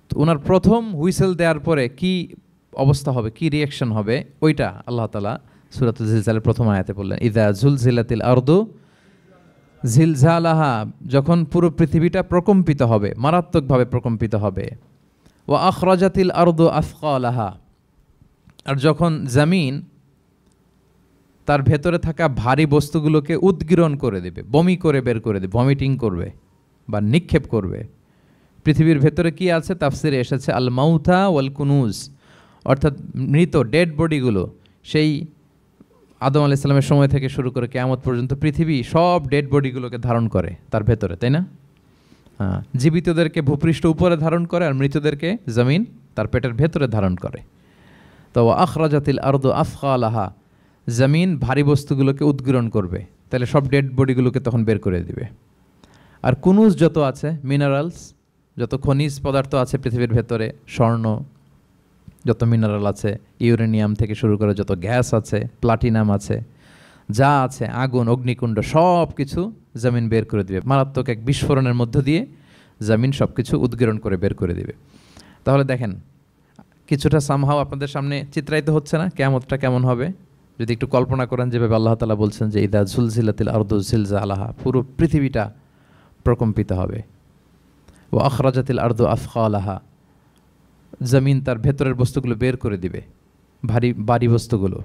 তো ওনার প্রথম হুইসেল দেওয়ার পরে কি অবস্থা হবে, কি রিয়াকশন হবে, ওইটা আল্লাহ তাআলা সূরাতুল জিলজালের প্রথম আয়াতে বললেন, ইযা জুলজিলাতিল আরদু জিলজালাহা, যখন পুরো পৃথিবীটা প্রকম্পিত হবে, মারাত্মকভাবে প্রকম্পিত হবে। ওয়া আখরাজাতিল আরদু আথকালাহা, আর যখন জমিন তার ভেতরে থাকা ভারী বস্তুগুলোকে উদ্গীরণ করে দেবে, বমি করে বের করে দেবে, ভমিটিং করবে বা নিক্ষেপ করবে। পৃথিবীর ভেতরে কি আছে? তাফসিরে এসেছে আল মাউতা ওয়াল কুনুজ, অর্থাৎ মৃত ডেড বডিগুলো, সেই আদম আলাইহিস সালামের সময় থেকে শুরু করে কিয়ামত পর্যন্ত পৃথিবী সব ডেড বডিগুলোকে ধারণ করে তার ভেতরে, তাই না? হ্যাঁ, জীবিতদেরকে ভূপৃষ্ঠ উপরে ধারণ করে আর মৃতদেরকে জমিন তার পেটের ভেতরে ধারণ করে। তো আখরাজাতিল আরদু আথকালাহা, জমিন ভারী বস্তুগুলোকে উদ্গীরণ করবে, তাহলে সব ডেড বডিগুলোকে তখন বের করে দিবে। আর কুনুজ যত আছে, মিনারেলস, যত খনিজ পদার্থ আছে পৃথিবীর ভেতরে, স্বর্ণ, যত মিনারেল আছে, ইউরেনিয়াম থেকে শুরু করে যত গ্যাস আছে, প্লাটিনাম আছে, যা আছে, আগুন, অগ্নিকুণ্ড, সব কিছু জমিন বের করে দিবে। মারাত্মক এক বিস্ফোরণের মধ্য দিয়ে জমিন সব কিছু উদ্গীরণ করে বের করে দিবে। তাহলে দেখেন, কিছুটা সামহাও আপনাদের সামনে চিত্রায়িত হচ্ছে না কিয়ামতটা কেমন হবে? যদি একটু কল্পনা করেন, যেভাবে আল্লাহ তাআলা বলছেন যে ইদা জুলজিলাতিল আরদু জিলজালাহা, পুরো পৃথিবীটা প্রকম্পিত হবে। ওয়া আখরাজাতিল আরদু আথকালাহা, জমিন তার ভেতরের বস্তুগুলো বের করে দিবে, ভারী বস্তুগুলো,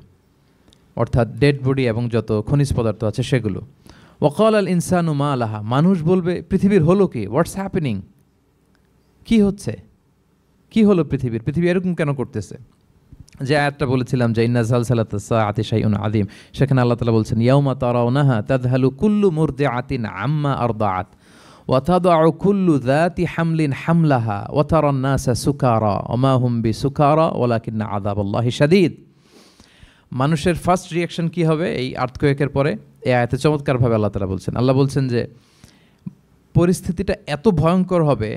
অর্থাৎ ডেড বডি এবং যত খনিজ পদার্থ আছে সেগুলো। ওয়াকাল আল ইনসানু মা লাহা, মানুষ বলবে পৃথিবীর হলো কি, হোয়াটস হ্যাপেনিং, কি হচ্ছে, কি হলো পৃথিবীর, পৃথিবী এরকম কেন করতেছে? যে আয়াতটা বলেছিলাম যে ইন্না জালসালাতাস সাআতি শাইউন আযীম, সেখানে আল্লাহ তাআলা বলছেন ইয়াউমা তারাউনাহা তাযহালু কুল্লু মুরদিআতিন আম্মা আরদাআত ওয়া তাদউ কুল্লু যাতি হামলিন হামলাহা ওয়া তারান নাসা সুকারা ওয়া মা হুম বিসুকারা ওয়ালাকিন্না আযাবাল্লাহি শাদীদ। মানুষের ফার্স্ট রিয়াকশন কি হবে এই আর্থকোয়েকের পরে? এই আয়াতে চমৎকারভাবে আল্লাহ তাআলা বলছেন। আল্লাহ বলছেন যে পরিস্থিতিটা এত ভয়ঙ্কর হবে,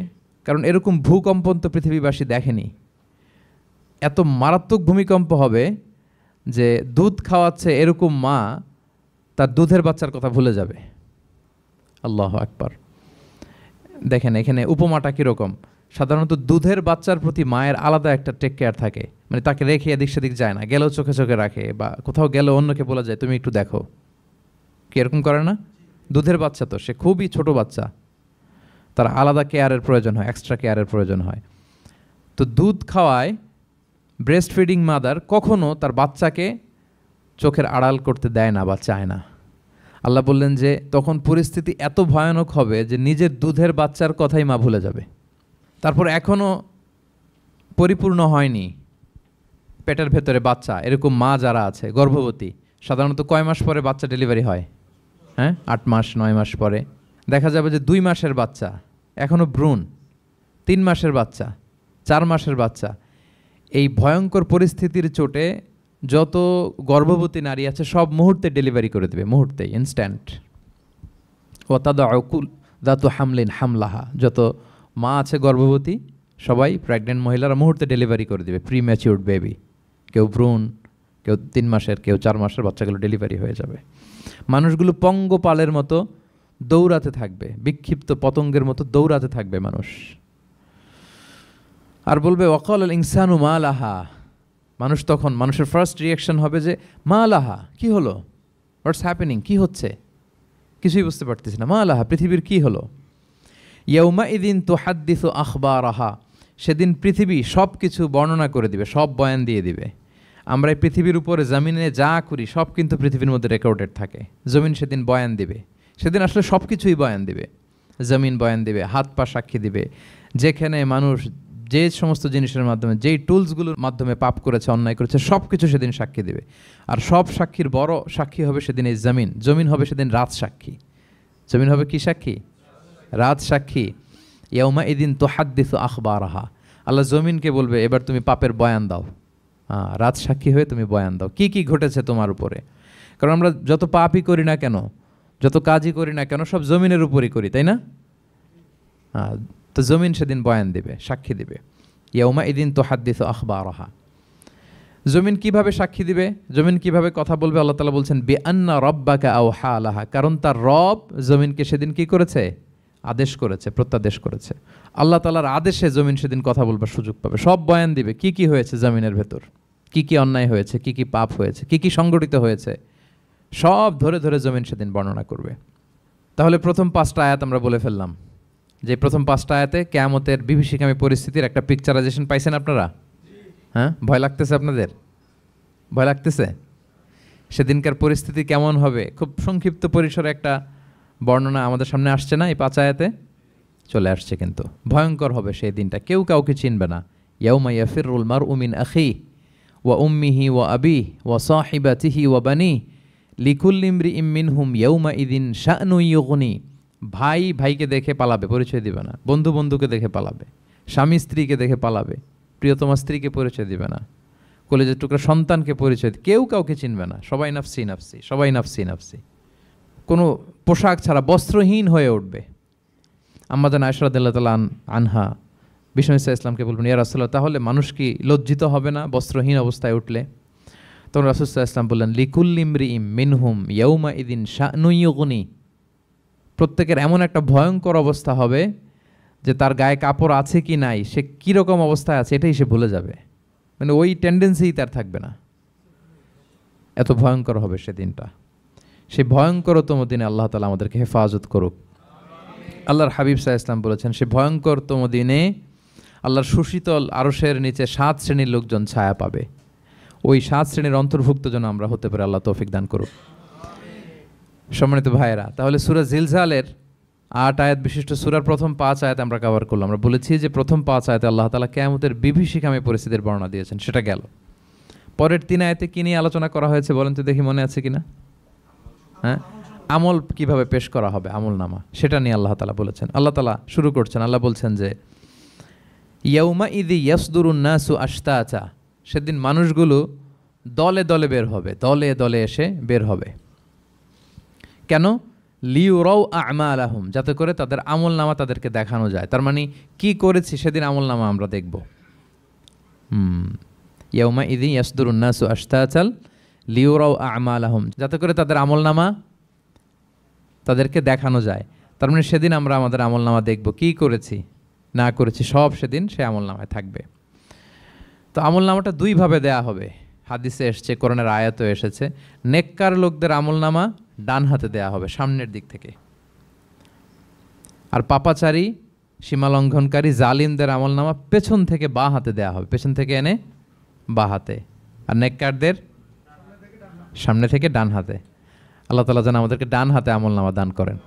কারণ এরকম ভূকম্পন তো পৃথিবীবাসী দেখেনি। এত মারাত্মক ভূমিকম্প হবে যে দুধ খাওয়াচ্ছে এরকম মা তার দুধের বাচ্চার কথা ভুলে যাবে। আল্লাহু আকবার। দেখেন এখানে উপমাটা কীরকম। সাধারণত দুধের বাচ্চার প্রতি মায়ের আলাদা একটা টেক কেয়ার থাকে, মানে তাকে রেখে এদিক সেদিক যায় না, গেলেও চোখে চোখে রাখে, বা কোথাও গেলেও অন্যকে বলা যায় তুমি একটু দেখো, কি এরকম করে না? দুধের বাচ্চা তো সে খুবই ছোট বাচ্চা, তার আলাদা কেয়ারের প্রয়োজন হয়, এক্সট্রা কেয়ারের প্রয়োজন হয়। তো দুধ খাওয়ায় ব্রেস্ট ফিডিং মাদার কখনো তার বাচ্চাকে চোখের আড়াল করতে দেয় না বা চায় না। আল্লাহ বললেন যে তখন পরিস্থিতি এত ভয়ানক হবে যে নিজের দুধের বাচ্চার কথাই মা ভুলে যাবে। তারপর এখনও পরিপূর্ণ হয়নি পেটের ভেতরে বাচ্চা, এরকম মা যারা আছে গর্ভবতী, সাধারণত কয় মাস পরে বাচ্চা ডেলিভারি হয়? হ্যাঁ, 8 মাস 9 মাস পরে। দেখা যাবে যে 2 মাসের বাচ্চা, এখনও ভ্রূণ, 3 মাসের বাচ্চা, 4 মাসের বাচ্চা। এই ভয়ঙ্কর পরিস্থিতির চোটে যত গর্ভবতী নারী আছে সব মুহূর্তে ডেলিভারি করে দেবে, মুহূর্তে, ইনস্ট্যান্ট। ও তাদা অকুল দাতু হামলিন হামলাহা, যত মা আছে গর্ভবতী সবাই প্রেগনেন্ট মহিলারা মুহূর্তে ডেলিভারি করে দেবে, প্রি ম্যাচিউরড বেবি। কেউ ভ্রূণ, কেউ 3 মাসের, কেউ 4 মাসের বাচ্চাগুলো ডেলিভারি হয়ে যাবে। মানুষগুলো পঙ্গপালের মতো দৌড়াতে থাকবে, বিক্ষিপ্ত পতঙ্গের মতো দৌড়াতে থাকবে মানুষ। আর বলবে ওয়াকাল আল ইনসানু মা লাহা। মানুষ তখন, মানুষের ফার্স্ট রিয়াকশন হবে যে মা লাহা, কি হলো, হোয়াটস হ্যাপেনিং, কি হচ্ছে, কিছুই বুঝতে পারতেছি না, মা লাহা, পৃথিবীর কি হলো। ইয়াউমা ইদিন তুহাদ্দিসু আখবারাহা, সেদিন পৃথিবী সব কিছু বর্ণনা করে দিবে, সব বয়ান দিয়ে দিবে। আমরা এই পৃথিবীর উপরে জমিনে যা করি সব কিন্তু পৃথিবীর মধ্যে রেকর্ডেড থাকে। জমিন সেদিন বয়ান দিবে, সেদিন আসলে সব কিছুই বয়ান দিবে। জমিন বয়ান দিবে, হাত পা সাক্ষী দিবে, যেখানে মানুষ যে সমস্ত জিনিসের মাধ্যমে, যেই টুলসগুলোর মাধ্যমে পাপ করেছে, অন্যায় করেছে, সব কিছু সেদিন সাক্ষী দিবে। আর সব সাক্ষীর বড় সাক্ষী হবে সেদিন এই জমিন। জমিন হবে সেদিন রাত সাক্ষী। জমিন হবে কি সাক্ষী? রাত সাক্ষী। ইয়াউমা ইদিন তুহাদ্দিসু আখবারাহা। আল্লাহ জমিনকে বলবে এবার তুমি পাপের বয়ান দাও। রাত সাক্ষী হয়ে তুমি বয়ান দাও, কি কি ঘটেছে তোমার উপরে। কারণ আমরা যত পাপই করি না কেন, যত কাজই করি না কেন, সব জমিনের উপরই করি, তাই না? তো জমিন সেদিন বয়ান দিবে, সাক্ষী দিবে। ইয়াউমা ইদিন তুহাদ্দিসু আখবারাহা। জমিন কিভাবে সাক্ষী দিবে, জমিন কিভাবে কথা বলবে? আল্লাহ তাআলা বলছেন বিআন্না রাব্বাকা আওহা লাহা, কারণ তার রব জমিনকে সেদিন কি করেছে? আদেশ করেছে, প্রত্যাদেশ করেছে। আল্লাহ তাআলার আদেশে জমিন সেদিন কথা বলবার সুযোগ পাবে, সব বয়ান দিবে, কি কি হয়েছে জমিনের ভেতর, কি কি অন্যায় হয়েছে, কি কি পাপ হয়েছে, কি কি সংগঠিত হয়েছে, সব ধরে ধরে জমিন সেদিন বর্ণনা করবে। তাহলে প্রথম 5টা আয়াত আমরা বলে ফেললাম, যে প্রথম 5টা আয়াতে কিয়ামতের বিভীষিকামী পরিস্থিতির একটা পিকচারাইজেশন পাইছেন আপনারা? হ্যাঁ, ভয় লাগতেছে আপনাদের? ভয় লাগতেছে? সেদিনকার পরিস্থিতি কেমন হবে খুব সংক্ষিপ্ত পরিসরে একটা বর্ণনা আমাদের সামনে আসছে না? এই 5 আয়াতে চলে আসছে। কিন্তু ভয়ঙ্কর হবে সেই দিনটা, কেউ কাউকে চিনবে না। ইয়াউমা ইয়াফিরুল মারউ মিন আখিহি ওয়া উম্মিহি ওয়া আবিহি ওয়া সাহিবাতিহি ওয়া বানিহি লিকুল্লি ইমরিইম মিনহুম ইয়াউমা ইদিন শা'নু ইউগনি। ভাই ভাইকে দেখে পালাবে, পরিচয় দিবে না। বন্ধু বন্ধুকে দেখে পালাবে, স্বামী স্ত্রীকে দেখে পালাবে, প্রিয়তমা স্ত্রীকে পরিচয় দিবে না, কলেজের টুকরা সন্তানকে পরিচয়, কেউ কাউকে চিনবে না। সবাই নাফসি নাফসি, সবাই নাফসি নাফসি। কোনো পোশাক ছাড়া বস্ত্রহীন হয়ে উঠবে। আম্মা জান আয়েশা রাদিয়াল্লাহু তাআলা আনহা বিষ্ণু ইসলামকে বলবেন, ইয়া রাসূলুল্লাহ, তাহলে মানুষ কি লজ্জিত হবে না বস্ত্রহীন অবস্থায় উঠলে? তখন রাসূল সাল্লাল্লাহু আলাইহি ওয়াসাল্লাম বললেন, লিকুল্লি ইমরিইম মিনহুম ইয়াউমা ইদিন শা'নু ইউগনি। প্রত্যেকের এমন একটা ভয়ঙ্কর অবস্থা হবে যে তার গায়ে কাপড় আছে কি নাই, সে কীরকম অবস্থায় আছে এটাই সে ভুলে যাবে, মানে ওই টেন্ডেন্সিই তার থাকবে না। এত ভয়ঙ্কর হবে সেদিনটা। সেই ভয়ঙ্করতম দিনে আল্লাহ তাআলা আমাদেরকে হেফাজত করুক। আল্লাহর হাবিব সাল্লাল্লাহু আলাইহি ওয়াসাল্লাম বলেছেন, সে ভয়ঙ্করতম দিনে আল্লাহর সুশীতল আরশের নিচে 7 শ্রেণীর লোকজন ছায়া পাবে। ওই 7 শ্রেণীর অন্তর্ভুক্ত যেন আমরা হতে পারি, আল্লাহ তৌফিক দান করুক। সম্মানিত ভাইয়েরা, তাহলে সূরা জিলজালের 8 আয়াত বিশিষ্ট সূরার প্রথম 5 আয়াত আমরা কভার করলাম। আমরা বলেছি যে প্রথম 5 আয়াতে আল্লাহ তাআলা কিয়ামতের বিভীষিকামী পরিস্থিতির বর্ণনা দিয়েছেন, সেটা গেল। পরের 3 আয়াতে কি নিয়ে আলোচনা করা হয়েছে বলেন তো দেখি, মনে আছে কিনা? হ্যাঁ, আমল কিভাবে পেশ করা হবে, আমল নামা, সেটা নিয়ে আল্লাহ তাআলা বলেছেন। আল্লাহ তাআলা শুরু করছেন, আল্লাহ বলছেন যে ইয়াউমা ইদি ইয়াসদুরুন নাসু আশতাতা, সেদিন মানুষগুলো দলে দলে বের হবে, দলে দলে এসে বের হবে। কেন? লিউরাউ আমালাহুম, যাতে করে তাদের আমল নামা তাদেরকে দেখানো যায়। তার মানে কি করেছি সেদিন আমল নামা আমরা দেখব। ইয়াউমা ইযি ইয়াসদুরুন নাসু আশতাতাল লিউরাউ আমালাহুম, যাতে করে তাদের আমলনামা তাদেরকে দেখানো যায়। তার মানে সেদিন আমরা আমাদের আমলনামা দেখব, কি করেছি না করেছি সব সেদিন সে আমলনামায় থাকবে। তো আমলনামাটা দুইভাবে দেয়া হবে, হাদিসে এসছে, কোরআনের আয়াতও এসেছে। নেককার লোকদের আমলনামা ডান হাতে দেয়া হবে সামনের দিক থেকে, আর পাপাচারী সীমালঙ্ঘনকারী জালিমদের আমলনামা পেছন থেকে বাঁ হাতে দেয়া হবে, পেছন থেকে এনে বাঁ হাতে, আর নেককারদের সামনে থেকে ডান হাতে। আল্লাহ তাআলা যেন আমাদেরকে ডান হাতে আমলনামা দান করেন।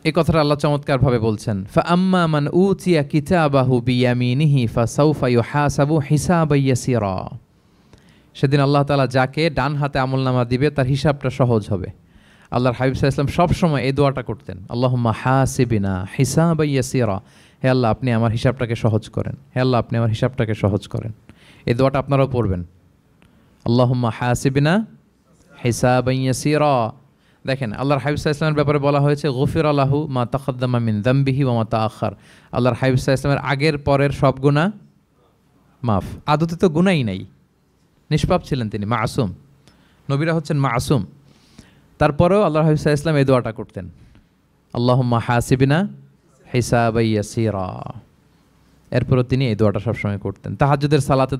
এই কথাটা আল্লাহ চমৎকারভাবে বলছেন, ফাআম্মা মান উতিয়া কিতাবাহু বিয়ামিনিহি ফাসাউফা ইউহাসাবু হিসাবান ইয়াসিরা। সেদিন আল্লাহ তাআলা যাকে ডান হাতে আমলনামা দিবে তার হিসাবটা সহজ হবে। আল্লাহর হাবিব সাল্লাল্লাহু আলাইহি ওয়াসাল্লাম সবসময় এই দোয়াটা করতেন, আল্লাহুম্মা হাসিবিনা হিসাবান ইয়াসিরা। হে আল্লাহ, আপনি আমার হিসাবটাকে সহজ করেন, হে আল্লাহ, আপনি আমার হিসাবটাকে সহজ করেন। এই দোয়াটা আপনারাও পড়বেন, আল্লাহুম্মা হাসিবিনা হিসাবান ইয়াসিরা। দেখেন, আল্লাহর হাবিব সাল্লাল্লাহু আলাইহি ওয়াসাল্লামের ব্যাপারে বলা হয়েছে গফিরা লাহু মা তাকাদ্দামা মিন যামবিহি ওয়া মা তাআখার। আল্লাহর হাবিব সাল্লাল্লাহু আলাইহি ওয়াসাল্লামের আগের পরের সব গুনাহ মাফ। আদতে তো গুনাহই নাই, নিষ্পাপ ছিলেন তিনি, মাসুম। নবীরা হচ্ছেন মাসুম। তারপরেও আল্লাহর হাবিব সাল্লাল্লাহু আলাইহি ওয়াসাল্লাম এই দোয়াটা করতেন, আল্লাহুম্মা হাসিবিনা হিসাবান ইয়াসিরা। এরপরও তিনি এই দোয়াটা সবসময় করতেন। তাহাজ্জুদের সালাতে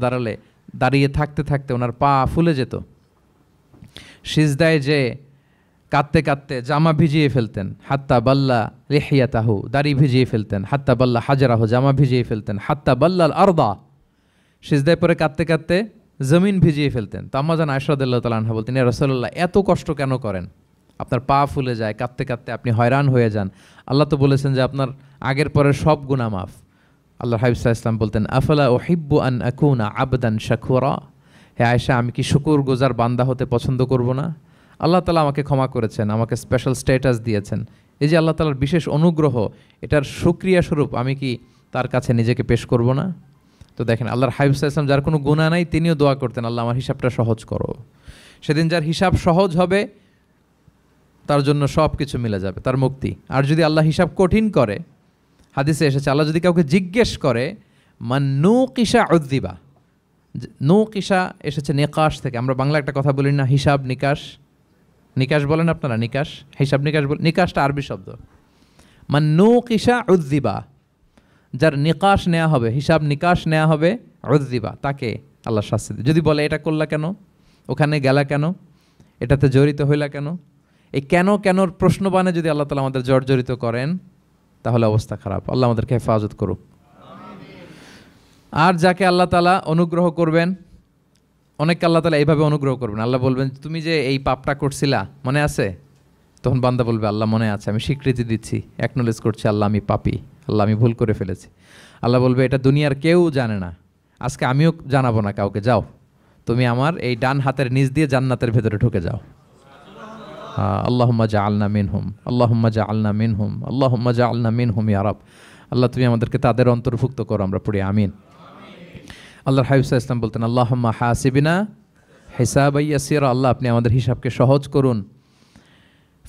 দাঁড়িয়ে থাকতে থাকতে ওনার পা ফুলে যেত, সিজদায় যে কাঁদতে কাঁদতে জামা ভিজিয়ে ফেলতেন, হাত্তা বাল্লা লিহিয়াতাহু, দাড়ি ভিজিয়ে ফেলতেন, হাত্তা বাল্লা হাজারাহু, জামা ভিজিয়ে ফেলতেন, হাত্তা বাল্লাল আরদা, সিজদায় পরে কাঁদতে কাঁদতে জমিন ভিজিয়ে ফেলতেন। তো আম্মা জান আয়েশা রাদিয়াল্লাহু তাআলা আনহা বলতেন, ইয়া রাসূলুল্লাহ, এত কষ্ট কেন করেন? আপনার পা ফুলে যায়, কাঁদতে কাঁদতে আপনি হয়রান হয়ে যান। আল্লাহ তো বলেছেন যে আপনার আগের পরের সব গুনাহ মাফ। আল্লাহর হাবিব সাল্লাল্লাহু আলাইহি ওয়াসাল্লাম বলতেন, আফালা উহিব্বু আন আকুনা আবদান শাকুরা। হে আয়েশা, আমি কি শুকরগুজার বান্দা হতে পছন্দ করব না? আল্লাহ তাআলা আমাকে ক্ষমা করেছেন, আমাকে স্পেশাল স্ট্যাটাস দিয়েছেন। এই যে আল্লাহ তাআলার বিশেষ অনুগ্রহ, এটার শুকরিয়া স্বরূপ আমি কি তার কাছে নিজেকে পেশ করব না? তো দেখেন, আল্লাহর হাবিব সাল্লাল্লাহু আলাইহি ওয়াসাল্লাম যার কোনো গুনাহ নাই, তিনিও দোয়া করতেন, আল্লাহ আমার হিসাবটা সহজ করো। সেদিন যার হিসাব সহজ হবে তার জন্য সব কিছু মিলে যাবে, তার মুক্তি। আর যদি আল্লাহ হিসাব কঠিন করে, হাদিসে এসেছে, আল্লাহ যদি কাউকে জিজ্ঞেস করে, মান নুকিশা উযযিবা। নুকিশা এসেছে নিকাশ থেকে, আমরা বাংলা একটা কথা বলি না, হিসাব নিকাশ, নিকাশ বলেন আপনারা, নিকাশ, হিসাব নিকাশ বলেন, নিকাশটা আরবি শব্দ। মান নুকিশা উযযিবা, যার নিকাশ নেওয়া হবে, হিসাব নিকাশ নেওয়া হবে, উযযিবা, তাকে আল্লাহ শাস্তি দেবে। যদি বলে এটা করলা কেন, ওখানে গেলা কেন, এটাতে জড়িত হইলা কেন, এই কেন কেনর প্রশ্নবাণে যদি আল্লাহ তাআলা আমাদের জর্জরিত করেন, তাহলে অবস্থা খারাপ। আল্লাহ আমাদেরকে হেফাজত করুক। আর যাকে আল্লাহ তাআলা অনুগ্রহ করবেন, অনেককে আল্লাহ তাআলা এইভাবে অনুগ্রহ করবেন, আল্লাহ বলবেন, তুমি যে এই পাপটা করছিলা মনে আছে? তখন বান্দা বলবে, আল্লাহ মনে আছে, আমি স্বীকৃতি দিচ্ছি, অ্যাকনোলেজ করছি, আল্লাহ আমি পাপী, আল্লাহ আমি ভুল করে ফেলেছি। আল্লাহ বলবে, এটা দুনিয়ার কেউ জানে না, আজকে আমিও জানাবো না কাউকে, যাও তুমি আমার এই ডান হাতের নিচ দিয়ে জান্নাতের ভেতরে ঢুকে যাও। আল্লাহুম্মা জাআলনা মিনহুম, আল্লাহুম্মা জাআলনা মিনহুম, আল্লাহুম্মা জাআলনা মিনহুম ইয়া রাব। আল্লাহ তুমি আমাদেরকে তাদের অন্তর্ভুক্ত করো, আমরা পড়ি আমিন। আল্লাহর হাবিব সাল্লাল্লাহু আলাইহি ওয়াসাল্লাম বলতেন, আল্লাহুম্মা হাসিবিনা হিসাবান ইয়াসিরা, আল্লাহ আপনি আমাদের হিসাবকে সহজ করুন।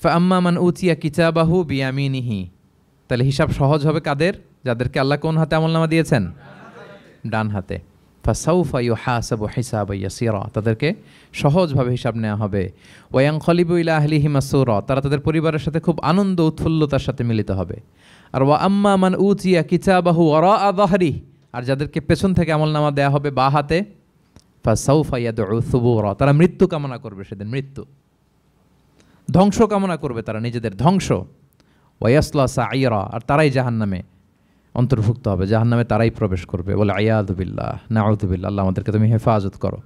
ফাআম্মা মান উতিয়া কিতাবাহু বিয়ামিনিহি, তাহলে হিসাব সহজ হবে কাদের? যাদেরকে আল্লাহ কোন হাতে আমলনামা দিয়েছেন? ডান হাতে। ফাসাউফা ইউহাসাবু হিসাবান ইয়াসিরা, তাদেরকে সহজভাবে হিসাব নেওয়া হবে। ওয়ায়ানকালিবু ইলা আহলিহি মাসরুরা, তারা তাদের পরিবারের সাথে খুব আনন্দ উৎফুল্লতার সাথে মিলিত হবে। আর ওয়া আম্মা মান উতিয়া কিতাবাহু ওয়ারাআ যাহরি, আর যাদেরকে পেছন থেকে আমলনামা দেয়া হবে বাঁ হাতে, ফাসাউফা ইয়াদউ সুবুরা, তারা মৃত্যু কামনা করবে, সেদিন মৃত্যু, ধ্বংস কামনা করবে, তারা নিজেদের ধ্বংস। ওয়ায়াসলা সাঈরা, আর তারাই জাহান্নামে অন্তর্ভুক্ত হবে, জাহান্নামে তারাই প্রবেশ করবে। বলে আয়াযু বিল্লাহ, নাউযু বিল্লাহ, আল্লাহ আমাদেরকে তুমি হেফাজত করো।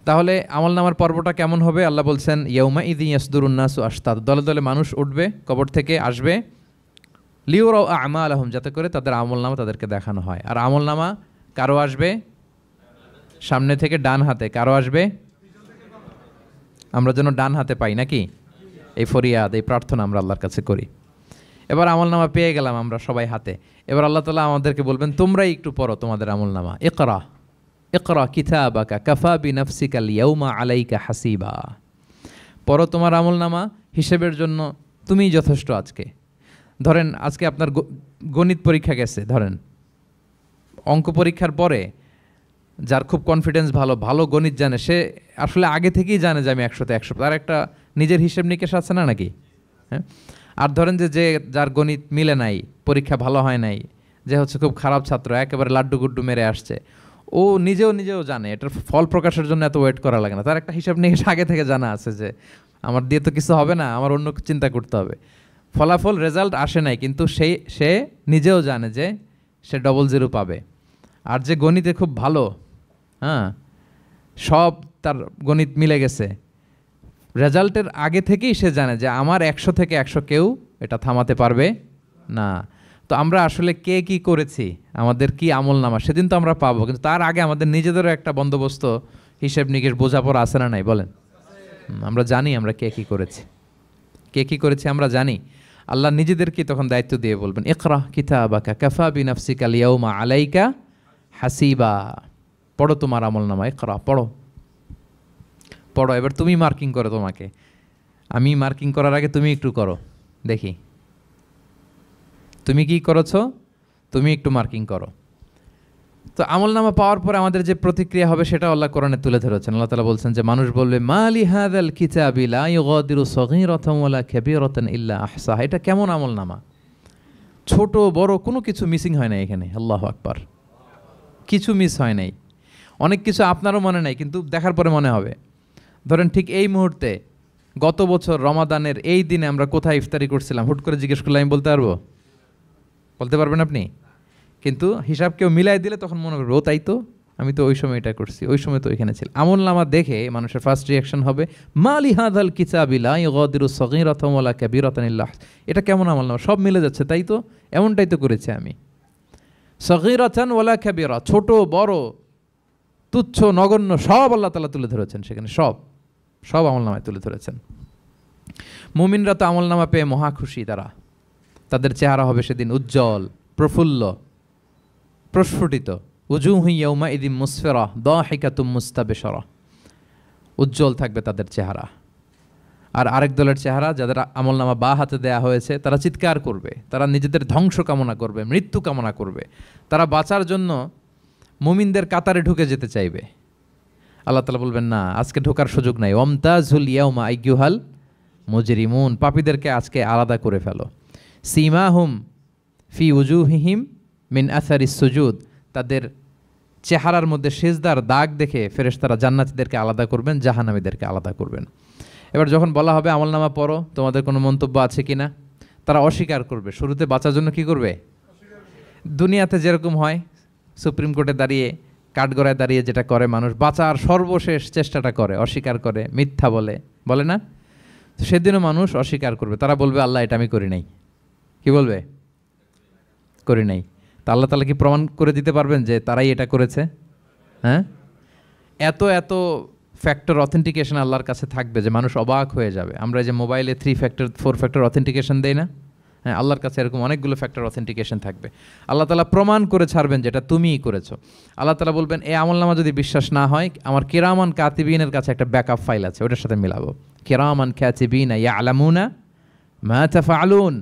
তাহলে আমলনামার পর্বটা কেমন হবে? আল্লাহ বলছেন, ইয়াউমা ইযি ইয়াসদুরুন নাসু আশতাত, দলে দলে মানুষ উঠবে, কবর থেকে আসবে, লিউরাউ আমালাহুম, যাতে করে তাদের আমলনামা তাদেরকে দেখানো হয়। আর আমলনামা কারো আসবে সামনে থেকে ডান হাতে, কারো আসবে, আমরা যেন ডান হাতে পাই নাকি? এই ফরিয়াদ, এই প্রার্থনা আমরা আল্লাহর কাছে করি। এবার আমলনামা পেয়ে গেলাম আমরা সবাই হাতে, এবার আল্লাহ তাআলা আমাদেরকে বলবেন, তোমরাই একটু পড়ো তোমাদের আমলনামা। ইকরা ইকরা কিতাবাকা কাফা বিনাফসিকাল ইয়াউমা আলাইকা হাসিবা, পড়ো তোমার আমলনামা, হিসেবের জন্য তুমিই যথেষ্ট আজকে। ধরেন আজকে আপনার গণিত পরীক্ষা গেছে, ধরেন অঙ্ক পরীক্ষার পরে যার খুব কনফিডেন্স ভালো, ভালো গণিত জানে, সে আসলে আগে থেকেই জানে যে আমি 100তে 100, তার একটা নিজের হিসেব নিকেশ আছে না নাকি? হ্যাঁ। আর ধরেন যে যার গণিত মিলে নাই, পরীক্ষা ভালো হয় নাই, যে হচ্ছে খুব খারাপ ছাত্র, একেবারে লাড্ডু গুড্ডু মেরে আসছে, ও নিজেও জানে এটার ফল প্রকাশের জন্য এত ওয়েট করা লাগে না, তার একটা হিসাব নিকেশ আগে থেকে জানা আছে যে আমার দিয়ে তো কিছু হবে না, আমার অন্য চিন্তা করতে হবে। ফলাফল রেজাল্ট আসে নাই, কিন্তু সে নিজেও জানে যে সে 00 পাবে। আর যে গণিতে খুব ভালো, হ্যাঁ, সব তার গণিত মিলে গেছে, রেজাল্টের আগে থেকেই সে জানে যে আমার 100 থেকে 100 কেউ এটা থামাতে পারবে না। তো আমরা আসলে কে কি করেছি, আমাদের কি আমল নামা, সেদিন তো আমরা পাবো, কিন্তু তার আগে আমাদের নিজেদেরও একটা বন্দোবস্ত, হিসেব নিকেশ, বোঝাপড়া আছে না নাই বলেন? আমরা জানি আমরা কে কি করেছি আমরা জানি। আল্লাহ নিজেদেরকে তখন দায়িত্ব দিয়ে বলবেন, ইকরা কিতাবাকা কাফা বিনাফসিকা আল-ইয়াউমা আলাইকা হাসিবা, পড়ো তোমার আমল নামা, ইকরা, পড়ো, এবার তুমি মার্কিং করো তোমাকে, আমি মার্কিং করার আগে তুমি একটু করো দেখি তুমি কি করেছো, তুমি একটু মার্কিং করো। তো আমলনামা পাওয়ার পরে আমাদের যে প্রতিক্রিয়া হবে সেটা আল্লাহ কোরআনে তুলে ধরেছেন। আল্লাহ তাআলা বলছেন যে মানুষ বলবে মালি হাযাল কিতাবি লা ইউগাদিরু সগীরাতান ওয়ালা কাবীরাতান ইল্লা আহসাহা, এটা কেমন আমলনামা, ছোট বড় কোনো কিছু মিসিং হয় না এখানে। আল্লাহু আকবার, কিছু মিস হয় নাই। অনেক কিছু আপনারও মনে নাই, কিন্তু দেখার পরে মনে হবে। ধরেন ঠিক এই মুহূর্তে গত বছর রমাদানের এই দিনে আমরা কোথায় ইফতারি করছিলাম, হুট করে জিজ্ঞেস করলে আমি বলতে পারবো? বলতে পারবেন আপনি? কিন্তু হিসাব কেউ মিলাই দিলে তখন মনে করবে ও তাই তো, আমি তো ওই সময় এটা করছি, ওই সময় তো ওইখানে ছিল। আমলনামা দেখে মানুষের ফার্স্ট রিয়াকশন হবে মালি হাযাল কিতাবি লা ইউগাদিরু সগীরাতান ওয়ালা কাবীরাতান ইল্লা, এটা কেমন আমলনামা, সব মিলে যাচ্ছে, তাই তো, এমনটাই তো করেছি আমি। সগীরাতান ওয়ালা কাবীরা, ছোট বড় তুচ্ছ নগণ্য সব আল্লাহ তাআলা তুলে ধরেছেন সেখানে, সব আমলনামায় তুলে ধরেছেন। মুমিনরা তো আমলনামা পেয়ে মহা খুশি, তাদের চেহারা হবে সেদিন উজ্জ্বল, প্রফুল্ল, প্রস্ফুটিত। উজুহু ইয়াউমাইযিন মুসফিরা দাহিকাতুম মুস্তাবশিরা, উজ্জ্বল থাকবে তাদের চেহারা। আর আরেক দলের চেহারা, যাদের আমলনামা বা হাতে দেয়া হয়েছে, তারা চিৎকার করবে, তারা নিজেদের ধ্বংস কামনা করবে, মৃত্যু কামনা করবে, তারা বাঁচার জন্য মুমিনদের কাতারে ঢুকে যেতে চাইবে। আল্লাহ তাআলা বলবেন না, আজকে ঢোকার সুযোগ নাই। ওয়ামতাজুল ইয়াউমা আইয়ুহাল মুজরিমুন, পাপীদেরকে আজকে আলাদা করে ফেলো। সীমাহুম ফি উজুহিহিম মিন আসারিস সুজুদ, তাদের চেহারার মধ্যে সিজদার দাগ দেখে ফেরেশতারা জান্নাতীদেরকে আলাদা করবেন, জাহান্নামীদেরকে আলাদা করবেন। এবার যখন বলা হবে আমলনামা পড়ো, তোমাদের কোনো মন্তব্য আছে কিনা, তারা অস্বীকার করবে। শুরুতে বাঁচার জন্য কি করবে? দুনিয়াতে যেরকম হয়, সুপ্রিম কোর্টে দাঁড়িয়ে, কাঠগড়ায় দাঁড়িয়ে যেটা করে মানুষ, বাঁচার সর্বশেষ চেষ্টাটা করে, অস্বীকার করে, মিথ্যা বলে না? সেদিনও মানুষ অস্বীকার করবে, তারা বলবে আল্লাহ এটা আমি করি নাই। কি বলবে? করি নাই। তা আল্লাহ তাআলা কি প্রমাণ করে দিতে পারবেন যে তারাই এটা করেছে? হ্যাঁ, এত ফ্যাক্টর অথেন্টিকেশন আল্লাহর কাছে থাকবে যে মানুষ অবাক হয়ে যাবে। আমরা যে মোবাইলে 3 ফ্যাক্টর 4 ফ্যাক্টর অথেন্টিকেশন দেই না, হ্যাঁ, আল্লাহর কাছে এরকম অনেকগুলো ফ্যাক্টর অথেন্টিকেশন থাকবে। আল্লাহ তাআলা প্রমাণ করে ছাড়বেন যেটা তুমিই করেছো। আল্লাহ তাআলা বলবেন এই আমলনামা যদি বিশ্বাস না হয়, আমার কিরামান কাতিবিনের কাছে একটা ব্যাকআপ ফাইল আছে, ওটার সাথে মিলাবো। কিরামান কাতিবিনা ইয়ালামুনা মা তাফআলুন,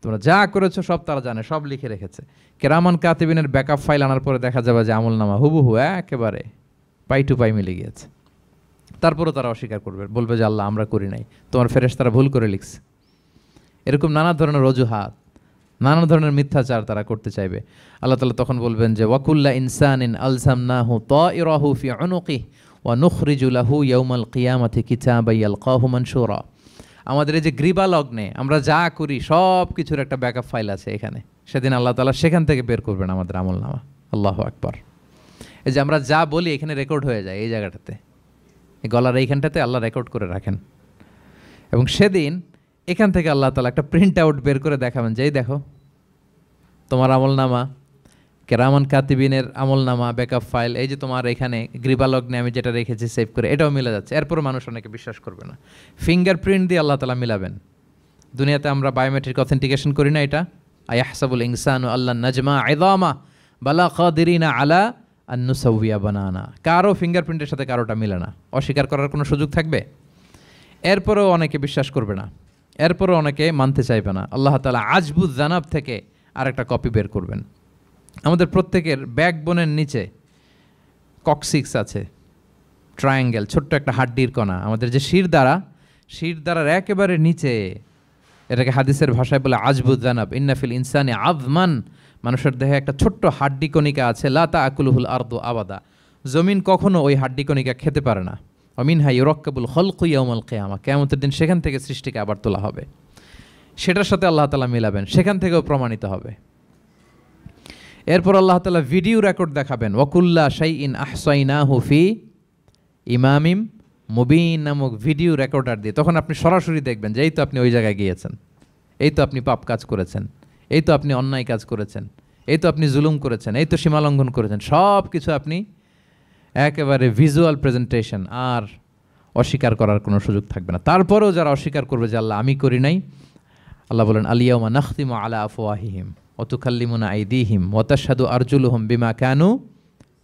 তোমরা যা করেছো সব তারা জানে, সব লিখে রেখেছে। কিরামান কাতিবিনের ব্যাকআপ ফাইল আনার পরে দেখা যাবে যে আমলনামা হুবহু একেবারে পাই টু পাই মিলে গিয়েছে। তারপরও তারা অস্বীকার করবে, বলবে যে আল্লাহ আমরা করি নাই, তোমার ফেরেশতারা ভুল করে লিখছে। এরকম নানা ধরনের অজুহাত, নানা ধরনের মিথ্যাচার তারা করতে চাইবে। আল্লাহ তাআলা তখন বলবেন যে ওয়াকুল্লা ইনসানিন আলজামনাহু তাইরাহু ফি উনুকিহি ওয়া নুখরিজু লাহু ইয়াউমাল কিয়ামাতি কিতাবান ইয়ালকাহু মানশুরা, আমাদের এই যে গ্রীবা লগ্নে আমরা যা করি সব কিছুর একটা ব্যাকআপ ফাইল আছে এখানে, সেদিন আল্লাহ তাআলা সেখান থেকে বের করবেন আমাদের আমলনামা। আল্লাহু আকবার। এই যে আমরা যা বলি এখানে রেকর্ড হয়ে যায়, এই জায়গাটাতে, এই গলার এইখানটাতে আল্লাহ রেকর্ড করে রাখেন। এবং সেদিন এখান থেকে আল্লাহ তাআলা একটা প্রিন্ট আউট বের করে দেখাবেন যে এই দেখো তোমার আমলনামা, কিরামান কাতিবিনের আমলনামা ব্যাকআপ ফাইল, এই যে তোমার এখানে গ্রীবালগ্নে আমি যেটা রেখেছি সেভ করে, এটাও মিলে যাচ্ছে। এরপর মানুষ অনেকে বিশ্বাস করবে না। ফিঙ্গারপ্রিন্ট দিয়ে আল্লাহ তাআলা মিলাবেন। দুনিয়াতে আমরা বায়োমেট্রিক অথেন্টিকেশন করি না, এটা আয়াহসাবুল ইনসানু আল্লাহ নাজমা ইযামা বালা কাদিরিনা আলা আন নুসাউইয়া বানানা, কারো ফিঙ্গারপ্রিন্টের সাথে কারোটা মিলে না, অস্বীকার করার কোনো সুযোগ থাকবে? এরপরেও অনেকে বিশ্বাস করবে না, এরপরও অনেকে মানতে চাইবে না। আল্লাহ তাআলা আজবুজ জানাব থেকে আরেকটা কপি বের করবেন। আমাদের প্রত্যেকের ব্যাকবোনের নিচে কক্সিক্স আছে, ট্রায়াঙ্গেল, ছোট্ট একটা হাড্ডির কণা, আমাদের যে শিরদাঁড়ার একেবারে নিচে, এটাকে হাদিসের ভাষায় বলে আজবুদ্দানাব, ইন্নাফিল ইনসানি আযমান, মানুষের দেহে একটা ছোট্ট হাড্ডি কণিকা আছে, লা তাআকুলুহুল আরদু আবাদা, জমিন কখনো ওই হাড্ডি কণিকা খেতে পারে না। ওমিনহা ইউরাক্কাবুল খালকু ইয়াউমাল কিয়ামা, কিয়ামতের দিন সেখান থেকে সৃষ্টিকে আবার তোলা হবে, সেটার সাথে আল্লাহ তাআলা মিলাবেন, সেখান থেকেও প্রমাণিত হবে। এরপর আল্লাহ তাআলা ভিডিও রেকর্ড দেখাবেন, ওয়াকুল্লা শাইইন আহসাইনাহু ফি ইমামিম মুবিন নামক ভিডিও রেকর্ডার দিয়ে। তখন আপনি সরাসরি দেখবেন যে এই তো আপনি ওই জায়গায় গিয়েছেন, এই তো আপনি পাপ কাজ করেছেন, এই তো আপনি অন্যায় কাজ করেছেন, এই তো আপনি জুলুম করেছেন, এই তো সীমালঙ্ঘন করেছেন, সব কিছু আপনি একেবারে ভিজুয়াল প্রেজেন্টেশন, আর অস্বীকার করার কোনো সুযোগ থাকবে না। তারপরেও যারা অস্বীকার করবে যে আল্লাহ আমি করি নাই, আল্লাহ বলেন আলিয়াউমা নাখতিমু আলা আফওয়াহিহিম ওয়া তুকাল্লিমুনা আইদিহিম ওয়া তাশহাদু আরজুলুহুম বিমা কানু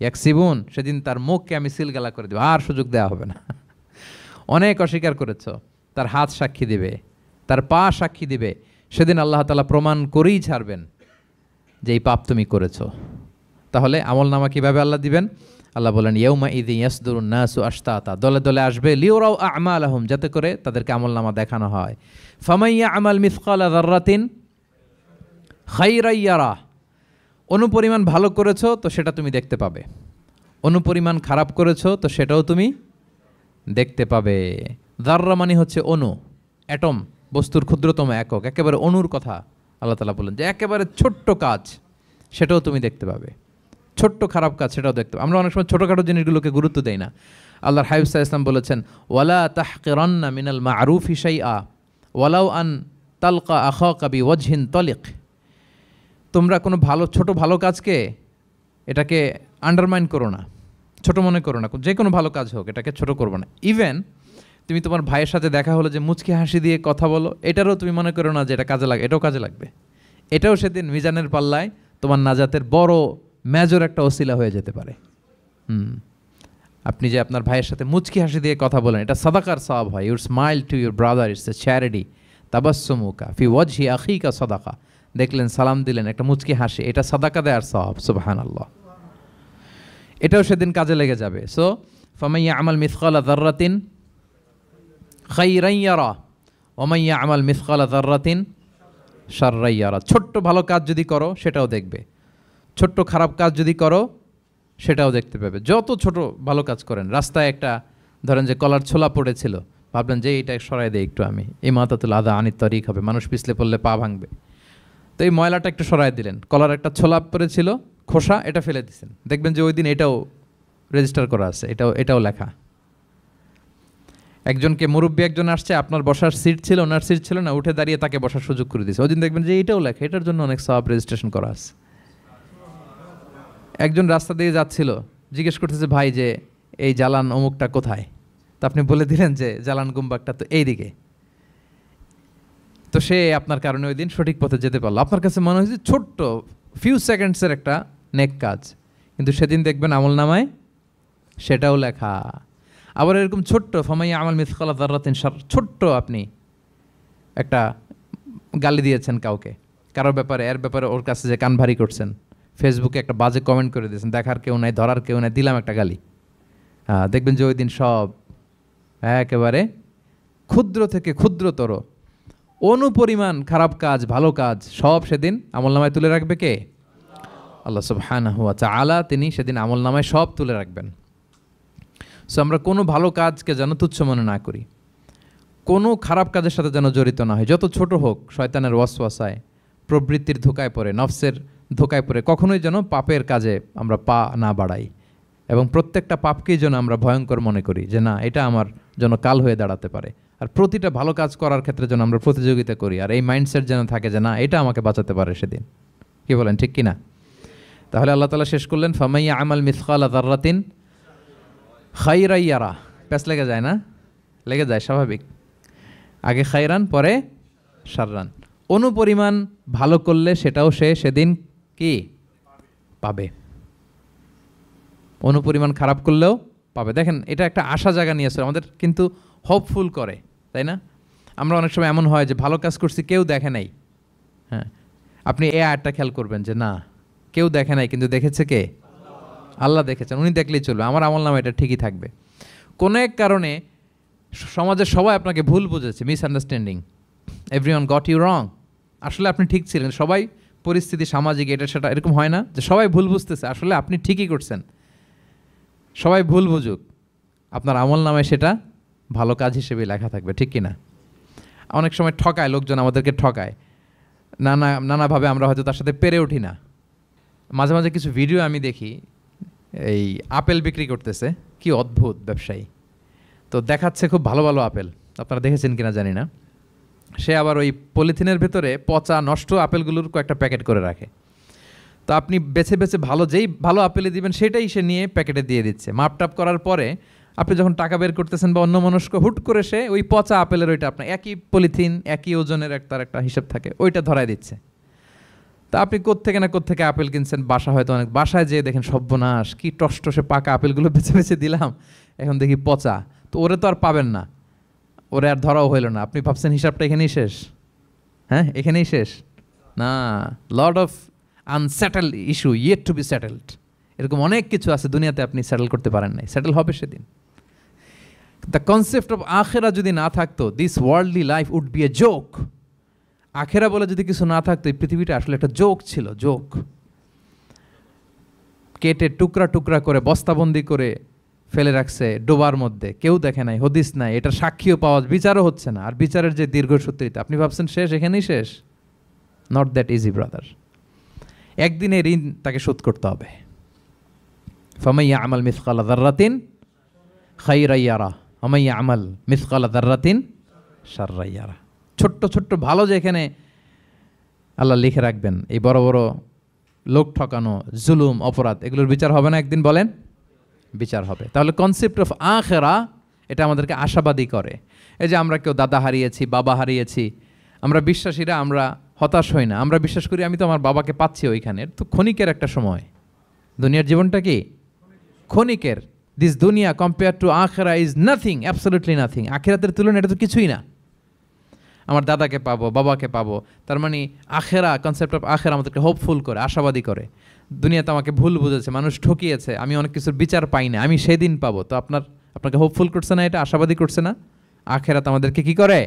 ইয়াকসিবুন, সেদিন তার মুখকে আমি সিলগালা করে দেব, আর সুযোগ দেওয়া হবে না। অনেক অস্বীকার করেছ, তার হাত সাক্ষী দিবে, তার পা সাক্ষী দিবে, সেদিন আল্লাহ তাআলা প্রমাণ করেই ছাড়বেন যে এই পাপ তুমি করেছ। তাহলে আমল নামা কীভাবে আল্লাহ দিবেন? আল্লাহ বলেন ইয়াউমা ইযি ইয়াসদুরুন নাসু আশতাতা, দলে দলে আসবে, লিউরাউ আমালাহুম, যাতে করে তাদেরকে আমল নামা দেখানো হয়। ফামাইয়া আমাল মিসকালা যাররাতিন খাইরান ইয়ারা, অনুপরিমাণ ভালো করেছো তো সেটা তুমি দেখতে পাবে, অনুপরিমাণ খারাপ করেছো তো সেটাও তুমি দেখতে পাবে। যাররা মানে হচ্ছে অণু, অ্যাটম, বস্তুর ক্ষুদ্রতম একক, একেবারে অণুর কথা আল্লাহ তাআলা বলেন যে একেবারে ছোট্ট কাজ সেটাও তুমি দেখতে পাবে, ছোট্ট খারাপ কাজ সেটাও দেখতে পাবে। আমরা অনেক সময় ছোটোখাটো জিনিসগুলোকে গুরুত্ব দেই না। আল্লাহর হাবিব সাল্লাল্লাহু আলাইহি ওয়াসাল্লাম বলেছেন ওয়ালা তাহকিরান্না মিনাল মা'রুফি শাইআ ওয়ালাউ আন তালকা আখাকা বিওয়াজহিন তালিক, তোমরা কোনো ছোট ভালো কাজকে এটাকে আন্ডারমাইন করো না, ছোট মনে করো না, যে কোনো ভালো কাজ হোক এটাকে ছোট করবো না। ইভেন তুমি তোমার ভাইয়ের সাথে দেখা হলো যে মুচকি হাসি দিয়ে কথা বলো, এটারও তুমি মনে করো না যে এটা কাজে লাগে, এটাও কাজে লাগবে, এটাও সেদিন মিজানের পাল্লায় তোমার নাজাতের বড় মেজর একটা ওসিলা হয়ে যেতে পারে। আপনি যে আপনার ভাইয়ের সাথে মুচকি হাসি দিয়ে কথা বলেন, এটা সাদাকার সওয়াব হয়। Your smile to your brother it's a charity, তাবাসসুমুকা ফি ওয়াজহি আখিকা সাদাকা, দেখলেন সালাম দিলেন, একটা মুচকি হাসি, এটা সাদাকা দেওয়ার সওয়াব, সুবহানাল্লাহ। এটাও সেদিন কাজে লেগে যাবে। সো ফামাইয়া আমাল মিসকালা যাররাতিন খাইরান ইয়ারা ওয়া মাইয়া আমাল মিসকালা যাররাতিন শাররান ইয়ারা, ছোট্ট ভালো কাজ যদি করো সেটাও দেখবে, ছোট্ট খারাপ কাজ যদি করো সেটাও দেখতে পাবে। যত ছোট ভালো কাজ করেন, রাস্তায় একটা ধরেন যে কলার ছোলা পড়েছিল, ভাবলেন যে এইটা সরাই দেয় একটু, আমি ইমাতাতুল আদা আনিত তরিক হবে, মানুষ পিছলে পড়লে পা ভাঙবে, তো এই ময়লাটা একটু সরাই দিলেন, কলার একটা ছোলা পড়েছিল খোসা, এটা ফেলে দিচ্ছেন, দেখবেন যে ওই দিন এটাও রেজিস্টার করা আছে, এটাও লেখা। একজনকে মুরব্বী একজন আসছে, আপনার বসার সিট ছিল, ওনার সিট ছিল না, উঠে দাঁড়িয়ে তাকে বসার সুযোগ করে দিয়েছে, ওই দিন দেখবেন যে এটাও লেখা, এটার জন্য অনেক সওয়াব রেজিস্ট্রেশন করা আছে। একজন রাস্তা দিয়ে যাচ্ছিল, জিজ্ঞেস করতেছে ভাই যে এই জালান অমুকটা কোথায়, তা আপনি বলে দিলেন যে জালান গুম্বাকটা তো এইদিকে, তো সে আপনার কারণে ওই দিন সঠিক পথে যেতে পারলো। আপনার কাছে মনে হয়েছে ছোট্ট ফিউ সেকেন্ডসের একটা নেক কাজ, কিন্তু সেদিন দেখবেন আমল নামায় সেটাও লেখা। আবার এরকম ছোট্ট ফামাইয়া আমাল মিসকালা যাররাতিন শার, ছোট্ট আপনি একটা গালি দিয়েছেন কাউকে, কারোর ব্যাপারে, এর ব্যাপারে ওর কাছে যে কান ভারী করছেন, ফেসবুকে একটা বাজে কমেন্ট করে দিয়েছেন, দেখার কেউ নাই, ধরার কেউ নাই, দিলাম একটা গালি, দেখবেন যে ওই দিন সব একেবারে ক্ষুদ্র থেকে ক্ষুদ্রতর অনুপরিমাণ খারাপ কাজ ভালো কাজ সব সেদিন আমলনামায় তুলে রাখবে কে? আল্লাহ সুবহানাহু ওয়া তাআলা, তিনি সেদিন আমলনামায় সব তুলে রাখবেন। সো আমরা কোনো ভালো কাজকে যেন তুচ্ছ মনে না করি, কোনো খারাপ কাজের সাথে যেন জড়িত না হয়, যত ছোট হোক। শয়তানের ওয়াসওয়াসায়, প্রবৃত্তির ধোকায় পড়ে, নফসের ধোকায় পড়ে কখনোই যেন পাপের কাজে আমরা পা না বাড়াই, এবং প্রত্যেকটা পাপকেই যেন আমরা ভয়ঙ্কর মনে করি যে না, এটা আমার জন্য কাল হয়ে দাঁড়াতে পারে। আর প্রতিটা ভালো কাজ করার ক্ষেত্রে যেন আমরা প্রতিযোগিতা করি, আর এই মাইন্ডসেট যেন থাকে যে না, এটা আমাকে বাঁচাতে পারে সেদিন। কি বলেন, ঠিক কিনা? তাহলে আল্লাহ তাআলা শেষ করলেন ফামাইয়া আমাল মিসকালা যাররাতিন খাইরান ইয়ারা। প্যাচ লেগে যায় না? লেগে যায়, স্বাভাবিক। আগে খাইরান, পরে শাররান। অনুপরিমাণ ভালো করলে সেটাও সে সেদিন কি পাবে, অনুপরিমাণ খারাপ করলেও পাবে। দেখেন, এটা একটা আশা জায়গা নিয়ে আসলে আমাদের কিন্তু হোপফুল করে, তাই না? আমরা অনেক সময় এমন হয় যে ভালো কাজ করছি, কেউ দেখে নাই। হ্যাঁ, আপনি এই আয়াতটা খেয়াল করবেন যে না, কেউ দেখে নাই, কিন্তু দেখেছে কে? আল্লাহ দেখেছেন, উনি দেখলেই চলবে, আমার আমল নামা এটা ঠিকই থাকবে। কোনো এক কারণে সমাজের সবাই আপনাকে ভুল বুঝেছে, misunderstanding, everyone got you wrong, আসলে আপনি ঠিক ছিলেন, সবাই পরিস্থিতি সামাজিক এটা সেটা এরকম হয় না যে সবাই ভুল বুঝতেছে, আসলে আপনি ঠিকই করছেন, সবাই ভুল বুঝুক, আপনার আমল নামায় সেটা ভালো কাজ হিসেবে লেখা থাকবে, ঠিক কি না? অনেক সময় ঠকায় লোকজন, আমাদেরকে ঠকায় নানাভাবে, আমরা হয়তো তার সাথে পেরে উঠি না। মাঝে মাঝে কিছু ভিডিও আমি দেখি, এই আপেল বিক্রি করতেছে, কি অদ্ভুত ব্যবসায়ী, তো দেখাচ্ছে খুব ভালো ভালো আপেল, আপনারা দেখেছেন কিনা জানি না, সে আবার ওই পলিথিনের ভেতরে পচা নষ্ট আপেলগুলোর কয়েকটা প্যাকেট করে রাখে। তো আপনি বেছে বেছে যেই ভালো আপেলে দিবেন সেটাই সে নিয়ে প্যাকেটে দিয়ে দিচ্ছে। মাপটাপ করার পরে আপনি যখন টাকা বের করতেছেন বা অন্যমনস্ক, হুট করে সে ওই পচা আপেলের ওইটা, আপনার একই পলিথিন একই ওজনের তার একটা হিসাব থাকে, ওইটা ধরায় দিচ্ছে। তা আপনি কোত্থেকে না কোত্থেকে আপেল কিনছেন, হয়তো অনেক, বাসায় যেয়ে দেখেন সর্বনাশ, কি টসটসে পাকা আপেলগুলো বেছে বেছে দিলাম, এখন দেখি পচা। তো ওরে তো আর পাবেন না, ওরে আর ধরাও হইল না, আপনি ভাবছেন হিসাবটা এখানেই শেষ। হ্যাঁ, এখানেই শেষ না, lot of unsettled issue yet to be settled, এরকম অনেক কিছু আছে দুনিয়াতে আপনি সেটেল করতে পারেন নাই, সেটেল হবে সেদিন। দ্য কনসেপ্ট অফ আখেরা যদি না থাকতো, this worldly life would be a joke. আখেরা বলে যদি কিছু না থাকতো, এই পৃথিবীটা আসলে একটা জোক ছিল, জোক। কেটে টুকরা টুকরা করে বস্তাবন্দি করে ফেলে রাখছে ডোবার মধ্যে, কেউ দেখে নাই, হদিস নাই, এটার সাক্ষীও পাওয়া, বিচারও হচ্ছে না। আর বিচারের যে দীর্ঘসূত্রিতা, আপনি ভাবছেন শেষ, এখানেই শেষ? Not that easy brother. একদিনে ঋণ তাকে শোধ করতে হবে। ফামাইয়া আমাল মিসকালা যাররাতিন খাইরা ইয়ারা ওমাইয়া আমাল মিসকালা যাররাতিন শাররা ইয়ারা। ছোট্ট ছোট্ট ভালো যেখানে আল্লাহ লিখে রাখবেন, এই বড় বড় লোক ঠকানো, জুলুম, অপরাধ, এগুলোর বিচার হবে না একদিন? বলেন, বিচার হবে। তাহলে কনসেপ্ট অফ আখেরা, এটা আমাদেরকে আশাবাদী করে। এই যে আমরা কেউ দাদা হারিয়েছি, বাবা হারিয়েছি, আমরা বিশ্বাসীরা, আমরা হতাশ হই না, আমরা বিশ্বাস করি আমি তো আমার বাবাকে পাচ্ছি ওইখানে, তো ক্ষণিকের একটা সময়, দুনিয়ার জীবনটা কি ক্ষণিকের। দিস দুনিয়া কম্পেয়ার টু আখেরা ইজ নাথিং, অ্যাবসলিউটলি নাথিং। আখেরাতের তুলনায় এটা তো কিছুই না। আমার দাদাকে পাবো, বাবাকে পাবো, তার মানে আখেরা, কনসেপ্ট অফ আখেরা আমাদেরকে হোপফুল করে, আশাবাদী করে। দুনিয়াতে আমাকে ভুল বুঝেছে, মানুষ ঠকিয়েছে, আমি অনেক কিছুর বিচার পাই না, আমি সেদিন পাবো, তো আপনাকে হোপফুল করছে না, এটা আশাবাদী করছে না? আখেরাত আমাদেরকে কি করে?